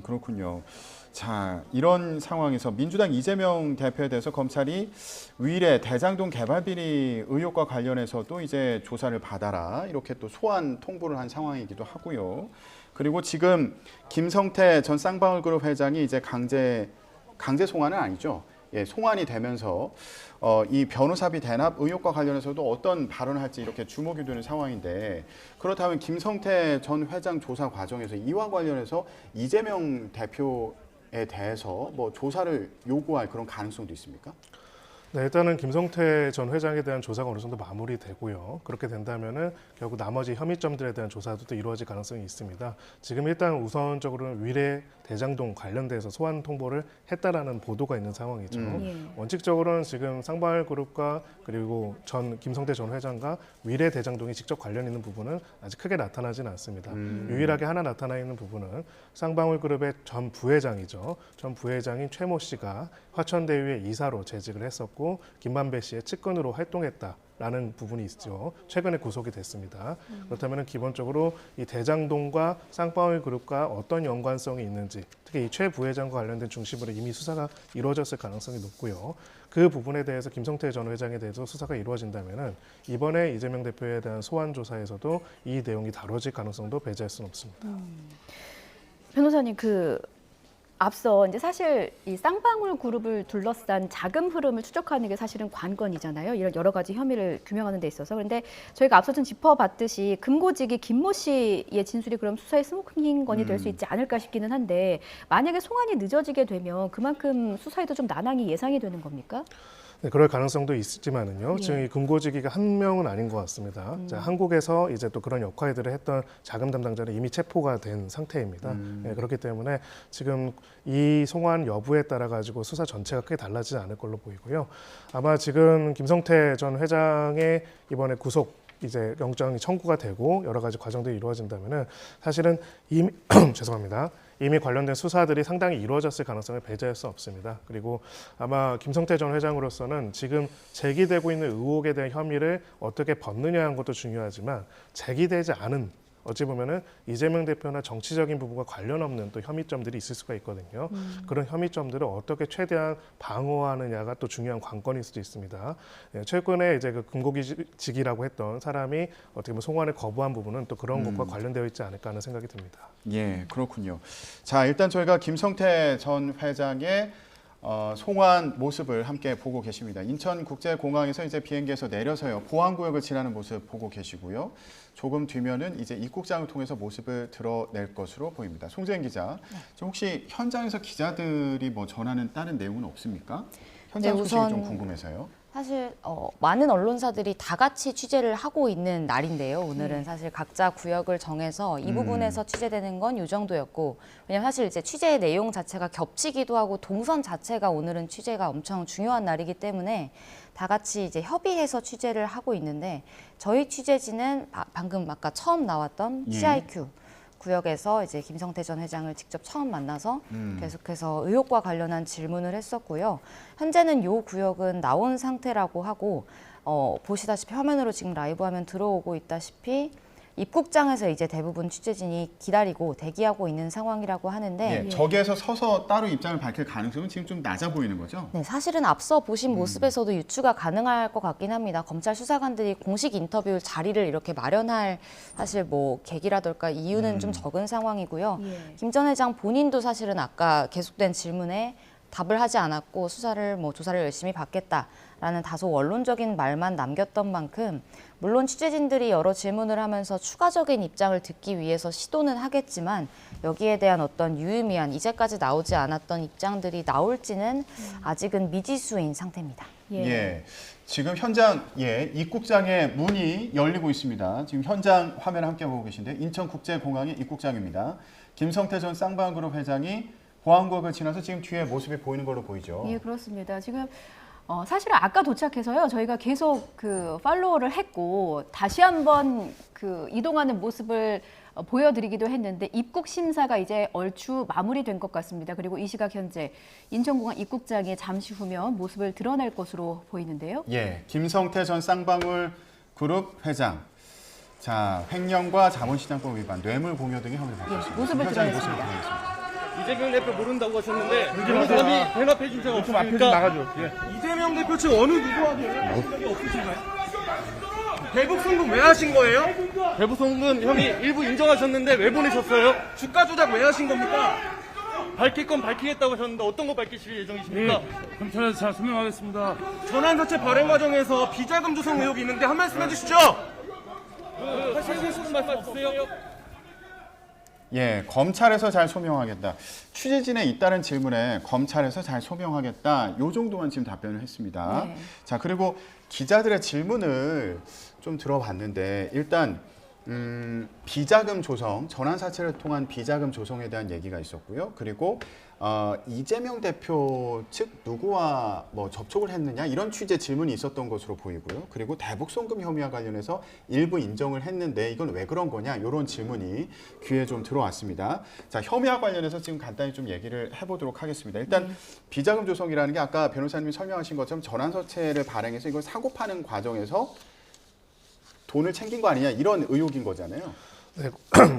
그렇군요. 자, 이런 상황에서 민주당 이재명 대표에 대해서 검찰이 위례 대장동 개발 비리 의혹과 관련해서도 이제 조사를 받아라 이렇게 또 소환 통보를 한 상황이기도 하고요. 그리고 지금 김성태 전 쌍방울그룹 회장이 이제 강제 송환은 아니죠. 송환이 되면서 이 변호사비 대납 의혹과 관련해서도 어떤 발언을 할지 이렇게 주목이 되는 상황인데 그렇다면 김성태 전 회장 조사 과정에서 이와 관련해서 이재명 대표에 대해서 뭐 조사를 요구할 그런 가능성도 있습니까? 네, 일단은 김성태 전 회장에 대한 조사가 어느 정도 마무리되고요. 그렇게 된다면은 결국 나머지 혐의점들에 대한 조사도 또 이루어질 가능성이 있습니다. 지금 일단 우선적으로는 위례 대장동 관련돼서 소환 통보를 했다라는 보도가 있는 상황이죠. 원칙적으로는 지금 쌍방울그룹과 그리고 김성태 전 회장과 위례 대장동이 직접 관련 있는 부분은 아직 크게 나타나지는 않습니다. 유일하게 하나 나타나 있는 부분은 쌍방울그룹의 전 부회장이죠. 전 부회장인 최모 씨가 화천대유의 이사로 재직을 했었고 김만배 씨의 측근으로 활동했다라는 부분이 있죠. 최근에 구속이 됐습니다. 그렇다면 기본적으로 이 대장동과 쌍방울그룹과 어떤 연관성이 있는지 특히 이 최 부회장과 관련된 중심으로 이미 수사가 이루어졌을 가능성이 높고요. 그 부분에 대해서 김성태 전 회장에 대해서 수사가 이루어진다면 이번에 이재명 대표에 대한 소환 조사에서도 이 내용이 다뤄질 가능성도 배제할 수는 없습니다. 변호사님 앞서 이제 사실 이 쌍방울 그룹을 둘러싼 자금 흐름을 추적하는 게 사실은 관건이잖아요. 이런 여러 가지 혐의를 규명하는 데 있어서. 그런데 저희가 앞서 좀 짚어봤듯이 금고직이 김모 씨의 진술이 그럼 수사의 스모킹건이 될 수 있지 않을까 싶기는 한데 만약에 송환이 늦어지게 되면 그만큼 수사에도 좀 난항이 예상이 되는 겁니까? 네, 그럴 가능성도 있지만은요. 지금 이 금고지기가 한 명은 아닌 것 같습니다. 자, 한국에서 이제 또 그런 역할들을 했던 자금 담당자는 이미 체포가 된 상태입니다. 네, 그렇기 때문에 지금 이 송환 여부에 따라 가지고 수사 전체가 크게 달라지지 않을 걸로 보이고요. 아마 지금 김성태 전 회장의 이번에 구속 이제 영장이 청구가 되고 여러 가지 과정들이 이루어진다면은 사실은 이미 죄송합니다. 이미 관련된 수사들이 상당히 이루어졌을 가능성을 배제할 수 없습니다. 그리고 아마 김성태 전 회장으로서는 지금 제기되고 있는 의혹에 대한 혐의를 어떻게 벗느냐 하는 것도 중요하지만 제기되지 않은 어찌 보면은 이재명 대표나 정치적인 부분과 관련 없는 또 혐의점들이 있을 수가 있거든요. 그런 혐의점들을 어떻게 최대한 방어하느냐가 또 중요한 관건일 수도 있습니다. 예, 최근에 이제 그 금고직이라고 했던 사람이 어떻게 보면 송환을 거부한 부분은 또 그런 것과 관련되어 있지 않을까 하는 생각이 듭니다. 예, 그렇군요. 자, 일단 저희가 김성태 전 회장의 송환 모습을 함께 보고 계십니다. 인천국제공항에서 이제 비행기에서 내려서요 보안구역을 지나는 모습 보고 계시고요. 조금 뒤면은 이제 입국장을 통해서 모습을 드러낼 것으로 보입니다. 송재인 기자, 지금 혹시 현장에서 기자들이 뭐 전하는 다른 내용은 없습니까? 현장 네, 소식이 우선 좀 궁금해서요. 사실 많은 언론사들이 다 같이 취재를 하고 있는 날인데요. 오늘은 사실 각자 구역을 정해서 이 부분에서 취재되는 건 이 정도였고, 왜냐하면 사실 이제 취재의 내용 자체가 겹치기도 하고 동선 자체가 오늘은 취재가 엄청 중요한 날이기 때문에 다 같이 이제 협의해서 취재를 하고 있는데 저희 취재진은 방금 아까 처음 나왔던 CIQ 구역에서 이제 김성태 전 회장을 직접 처음 만나서 계속해서 의혹과 관련한 질문을 했었고요. 현재는 이 구역은 나온 상태라고 하고 보시다시피 화면으로 지금 라이브 화면 들어오고 있다시피 입국장에서 이제 대부분 취재진이 기다리고 대기하고 있는 상황이라고 하는데 저기에서 서서 따로 입장을 밝힐 가능성은 지금 좀 낮아 보이는 거죠? 네, 사실은 앞서 보신 모습에서도 유추가 가능할 것 같긴 합니다. 검찰 수사관들이 공식 인터뷰 자리를 이렇게 마련할 사실 뭐 계기라든가 이유는 좀 적은 상황이고요. 김 전 회장 본인도 사실은 아까 계속된 질문에 답을 하지 않았고 조사를 열심히 받겠다라는 다소 원론적인 말만 남겼던 만큼 물론 취재진들이 여러 질문을 하면서 추가적인 입장을 듣기 위해서 시도는 하겠지만 여기에 대한 어떤 유의미한 이제까지 나오지 않았던 입장들이 나올지는 아직은 미지수인 상태입니다. 예. 지금 현장 입국장의 문이 열리고 있습니다. 지금 현장 화면 함께 보고 계신데 인천국제공항의 입국장입니다. 김성태 전 쌍방울그룹 회장이 보안구역을 지나서 지금 뒤에 모습이 보이는 걸로 보이죠. 예, 그렇습니다. 지금 사실은 아까 도착해서요 저희가 계속 팔로우를 했고 다시 한번 이동하는 모습을 보여드리기도 했는데 입국 심사가 이제 얼추 마무리된 것 같습니다. 그리고 이 시각 현재 인천공항 입국장에 잠시 후면 모습을 드러낼 것으로 보이는데요. 예, 김성태 전 쌍방울그룹 회장. 자, 횡령과 자본시장법 위반, 뇌물 공여 등의 혐의를 받고 있습니다. 모습을 현장의 드러냈습니다. 모습을 드러냈습니다. 이재명 대표 모른다고 하셨는데 변호사비 대납해 준 적 없으니까 이재명 대표 측 어느 누구하고 적이 없으신가요? 대북 송금 왜 하신 거예요? 대북 송금 혐의 일부 인정하셨는데 왜 보내셨어요? 주가 조작 왜 하신 겁니까? 밝힐 건 밝히겠다고 하셨는데 어떤 거 밝히실 예정이십니까? 검찰에서 잘 설명하겠습니다. 전환사채 발행 과정에서 비자금 조성 의혹이 있는데 한 말씀 해주시죠. 하시는 말씀 주세요. 예, 검찰에서 잘 소명하겠다. 취재진의 잇따른 질문에 검찰에서 잘 소명하겠다. 요 정도만 지금 답변을 했습니다. 네. 자, 그리고 기자들의 질문을 좀 들어봤는데 일단 비자금 조성, 전환사채를 통한 비자금 조성에 대한 얘기가 있었고요. 그리고 이재명 대표 측 누구와 뭐 접촉을 했느냐 이런 취재 질문이 있었던 것으로 보이고요. 그리고 대북 송금 혐의와 관련해서 일부 인정을 했는데 이건 왜 그런 거냐 이런 질문이 귀에 좀 들어왔습니다. 자, 혐의와 관련해서 지금 간단히 좀 얘기를 해보도록 하겠습니다. 일단 비자금 조성이라는 게 아까 변호사님이 설명하신 것처럼 전환사채를 발행해서 이걸 사고 파는 과정에서 돈을 챙긴 거 아니냐 이런 의혹인 거잖아요. 네,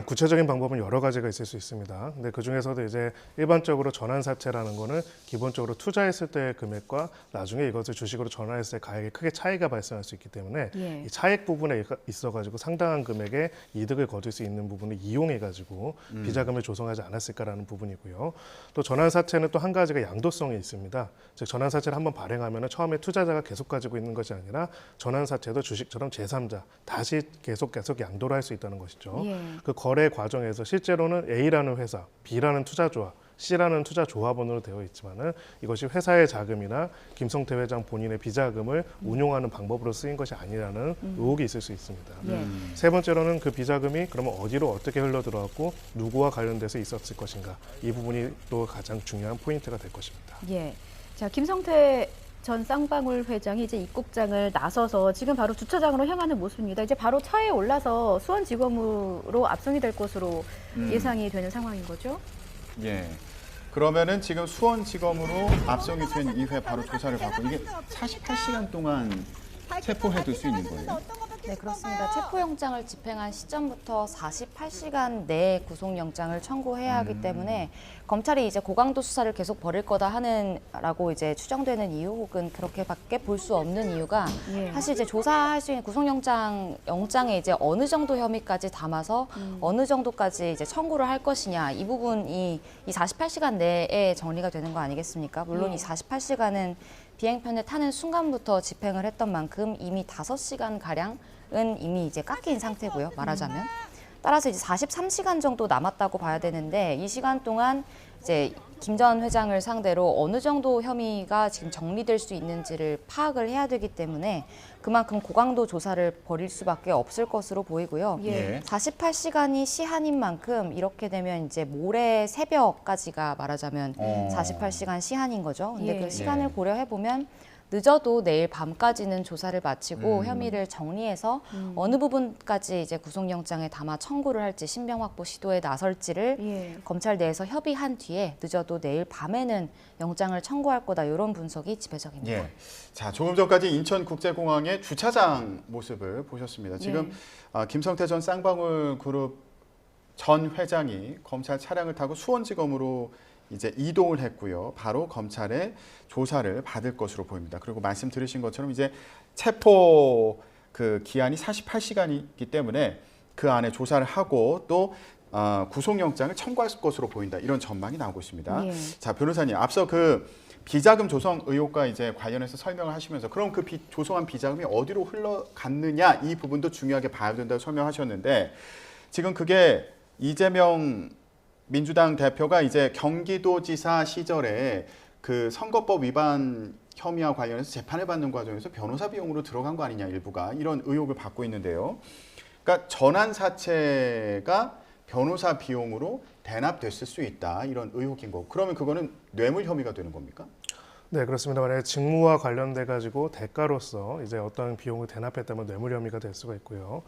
구체적인 방법은 여러 가지가 있을 수 있습니다. 근데 그 중에서도 이제 일반적으로 전환사채라는 거는 기본적으로 투자했을 때의 금액과 나중에 이것을 주식으로 전환했을 때 가액에 크게 차이가 발생할 수 있기 때문에 예. 이 차액 부분에 있어가지고 상당한 금액의 이득을 거둘 수 있는 부분을 이용해가지고 비자금을 조성하지 않았을까라는 부분이고요. 또 전환사채는 또 한 가지가 양도성이 있습니다. 즉 전환사채를 한번 발행하면 처음에 투자자가 계속 가지고 있는 것이 아니라 전환사채도 주식처럼 제3자 다시 계속 양도를 할 수 있다는 것이죠. 예. 그 거래 과정에서 실제로는 A라는 회사, B라는 투자조합, C라는 투자 조합원으로 되어 있지만은 이것이 회사의 자금이나 김성태 회장 본인의 비자금을 운용하는 방법으로 쓰인 것이 아니라는 의혹이 있을 수 있습니다. 예. 세 번째로는 그 비자금이 그러면 어디로 어떻게 흘러 들어왔고 누구와 관련돼서 있었을 것인가 이 부분이 또 가장 중요한 포인트가 될 것입니다. 예. 자, 김성태 전 쌍방울 회장이 이제 입국장을 나서서 지금 바로 주차장으로 향하는 모습입니다. 이제 바로 차에 올라서 수원지검으로 압송이 될 것으로 예상이 되는 상황인 거죠? 예. 그러면은 지금 수원지검으로 압송이 된 이후에 바로 조사를 받고 이게 48시간 동안 체포해둘 수 있는 거예요? 네, 그렇습니다. 체포영장을 집행한 시점부터 48시간 내에 구속영장을 청구해야 하기 때문에 검찰이 이제 고강도 수사를 계속 벌일 거다 하는라고 이제 추정되는 이유 혹은 그렇게밖에 볼 수 없는 이유가 예. 사실 이제 조사할 수 있는 영장에 이제 어느 정도 혐의까지 담아서 어느 정도까지 이제 청구를 할 것이냐 이 부분이 이 48시간 내에 정리가 되는 거 아니겠습니까? 물론 이 48시간은 비행편에 타는 순간부터 집행을 했던 만큼 이미 5시간 가량은 이미 이제 깎인 상태고요. 말하자면. 따라서 이제 43시간 정도 남았다고 봐야 되는데 이 시간 동안 이제 김 전 회장을 상대로 어느 정도 혐의가 지금 정리될 수 있는지를 파악을 해야 되기 때문에 그만큼 고강도 조사를 벌일 수밖에 없을 것으로 보이고요. 예. 48시간이 시한인 만큼 이렇게 되면 이제 모레 새벽까지가 말하자면 48시간 시한인 거죠. 근데 예. 그 시간을 고려해 보면 늦어도 내일 밤까지는 조사를 마치고 혐의를 정리해서 어느 부분까지 이제 구속영장에 담아 청구를 할지 신병 확보 시도에 나설지를 예. 검찰 내에서 협의한 뒤에 늦어도 내일 밤에는 영장을 청구할 거다 이런 분석이 지배적입니다. 예. 자, 조금 전까지 인천국제공항의 주차장 모습을 보셨습니다. 지금 김성태 전 쌍방울 그룹 전 회장이 검찰 차량을 타고 수원지검으로 이제 이동을 했고요. 바로 검찰의 조사를 받을 것으로 보입니다. 그리고 말씀 들으신 것처럼 이제 체포 그 기한이 48시간이기 때문에 그 안에 조사를 하고 또 구속영장을 청구할 것으로 보인다. 이런 전망이 나오고 있습니다. 예. 자, 변호사님, 앞서 그 비자금 조성 의혹과 이제 관련해서 설명을 하시면서 그럼 그 조성한 비자금이 어디로 흘러갔느냐 이 부분도 중요하게 봐야 된다고 설명하셨는데 지금 그게 이재명 민주당 대표가 이제 경기도지사 시절에 그 선거법 위반 혐의와 관련해서 재판을 받는 과정에서 변호사 비용으로 들어간 거 아니냐 일부가 이런 의혹을 받고 있는데요. 그러니까 전환사채가 변호사 비용으로 대납됐을 수 있다 이런 의혹인 거고 그러면 그거는 뇌물 혐의가 되는 겁니까? 네, 그렇습니다. 만약에 직무와 관련돼 가지고 대가로서 이제 어떤 비용을 대납했다면 뇌물 혐의가 될 수가 있고요.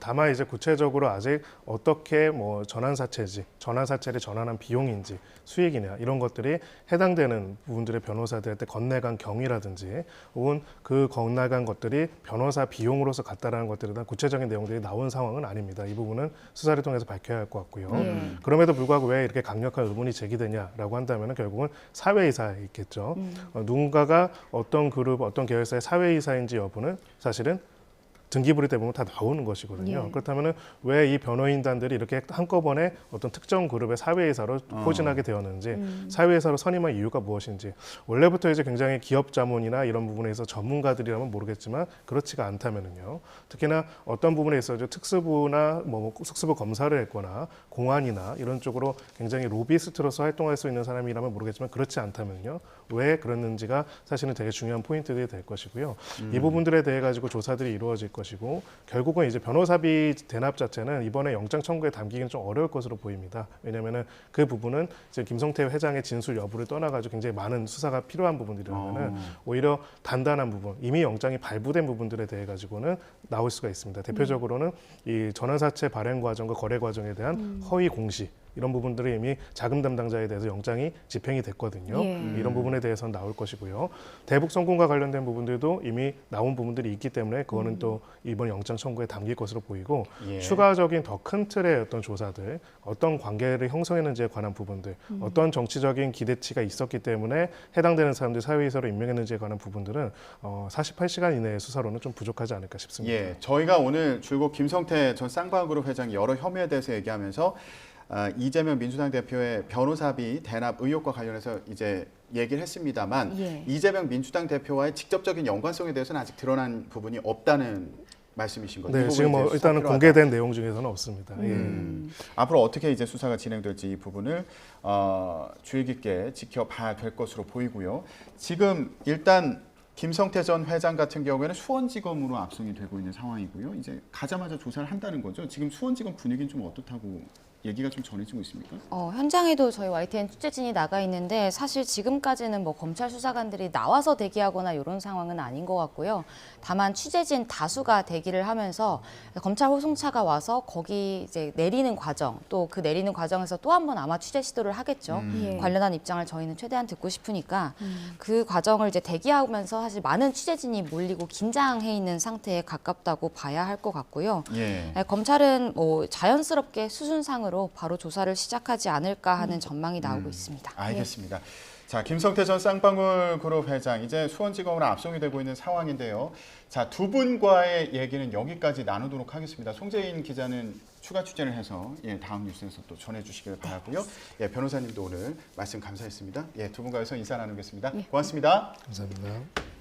다만 이제 구체적으로 아직 어떻게 뭐 전환사채를 전환한 비용인지 수익이냐 이런 것들이 해당되는 부분들의 변호사들한테 건네간 경위라든지 혹은 그 건네간 것들이 변호사 비용으로서 갔다라는 것들에 대한 구체적인 내용들이 나온 상황은 아닙니다. 이 부분은 수사를 통해서 밝혀야 할 것 같고요. 그럼에도 불구하고 왜 이렇게 강력한 의문이 제기되냐라고 한다면 결국은 사회이사에 있겠죠. 누군가가 어떤 그룹, 어떤 계열사의 사회이사인지 여부는 사실은 등기부를 대부분 다 나오는 것이거든요. 그렇다면 왜 이 변호인단들이 이렇게 한꺼번에 어떤 특정 그룹의 사회이사로 포진하게 되었는지, 사회이사로 선임한 이유가 무엇인지, 원래부터 이제 굉장히 기업 자문이나 이런 부분에서 전문가들이라면 모르겠지만 그렇지가 않다면은요. 특히나 어떤 부분에 있어서 특수부나 뭐 특수부 검사를 했거나 공안이나 이런 쪽으로 굉장히 로비스트로서 활동할 수 있는 사람이라면 모르겠지만 그렇지 않다면요. 왜 그랬는지가 사실은 되게 중요한 포인트들이 될 것이고요. 이 부분들에 대해 가지고 조사들이 이루어질 것이고, 결국은 이제 변호사비 대납 자체는 이번에 영장 청구에 담기기는 좀 어려울 것으로 보입니다. 왜냐하면은 그 부분은 이제 김성태 회장의 진술 여부를 떠나가지고 굉장히 많은 수사가 필요한 부분들이라면은 오히려 단단한 부분, 이미 영장이 발부된 부분들에 대해 가지고는 나올 수가 있습니다. 대표적으로는 이 전환사채 발행 과정과 거래 과정에 대한 허위 공시, 이런 부분들이 이미 자금 담당자에 대해서 영장이 집행이 됐거든요. 이런 부분에 대해서는 나올 것이고요. 대북 송금과 관련된 부분들도 이미 나온 부분들이 있기 때문에 그거는 또 이번 영장 청구에 담길 것으로 보이고, 추가적인 더 큰 틀의 어떤 조사들, 어떤 관계를 형성했는지에 관한 부분들, 어떤 정치적인 기대치가 있었기 때문에 해당되는 사람들 사회이사로 임명했는지에 관한 부분들은 48시간 이내의 수사로는 좀 부족하지 않을까 싶습니다. 예, 저희가 오늘 줄곧 김성태 전 쌍방그룹 회장이 여러 혐의에 대해서 얘기하면서 이재명 민주당 대표의 변호사비 대납 의혹과 관련해서 이제 얘기를 했습니다만, 이재명 민주당 대표와의 직접적인 연관성에 대해서는 아직 드러난 부분이 없다는 말씀이신 거죠? 네, 지금 뭐 일단은 공개된 내용 중에서는 없습니다. 앞으로 어떻게 이제 수사가 진행될지 이 부분을 주의 깊게 지켜봐야 될 것으로 보이고요. 지금 일단 김성태 전 회장 같은 경우에는 수원지검으로 압송이 되고 있는 상황이고요. 이제 가자마자 조사를 한다는 거죠. 지금 수원지검 분위기는 좀 어떻다고 얘기가 좀 전해지고 있습니까? 현장에도 저희 YTN 취재진이 나가 있는데, 사실 지금까지는 뭐 검찰 수사관들이 나와서 대기하거나 이런 상황은 아닌 것 같고요. 다만 취재진 다수가 대기를 하면서 검찰 호송차가 와서 거기 이제 내리는 과정, 또 그 내리는 과정에서 또 한 번 아마 취재 시도를 하겠죠. 관련한 입장을 저희는 최대한 듣고 싶으니까 그 과정을 이제 대기하면서 사실 많은 취재진이 몰리고 긴장해 있는 상태에 가깝다고 봐야 할 것 같고요. 검찰은 뭐 자연스럽게 수순상으로 바로 조사를 시작하지 않을까 하는 전망이 나오고 있습니다. 알겠습니다. 자, 김성태 전 쌍방울그룹 회장 이제 수원지검으로 압송이 되고 있는 상황인데요. 자, 두 분과의 얘기는 여기까지 나누도록 하겠습니다. 송재인 기자는 추가 취재를 해서 다음 뉴스에서 또 전해주시길 바라고요. 변호사님도 오늘 말씀 감사했습니다. 두 분과에서 인사 나누겠습니다. 고맙습니다. 감사합니다.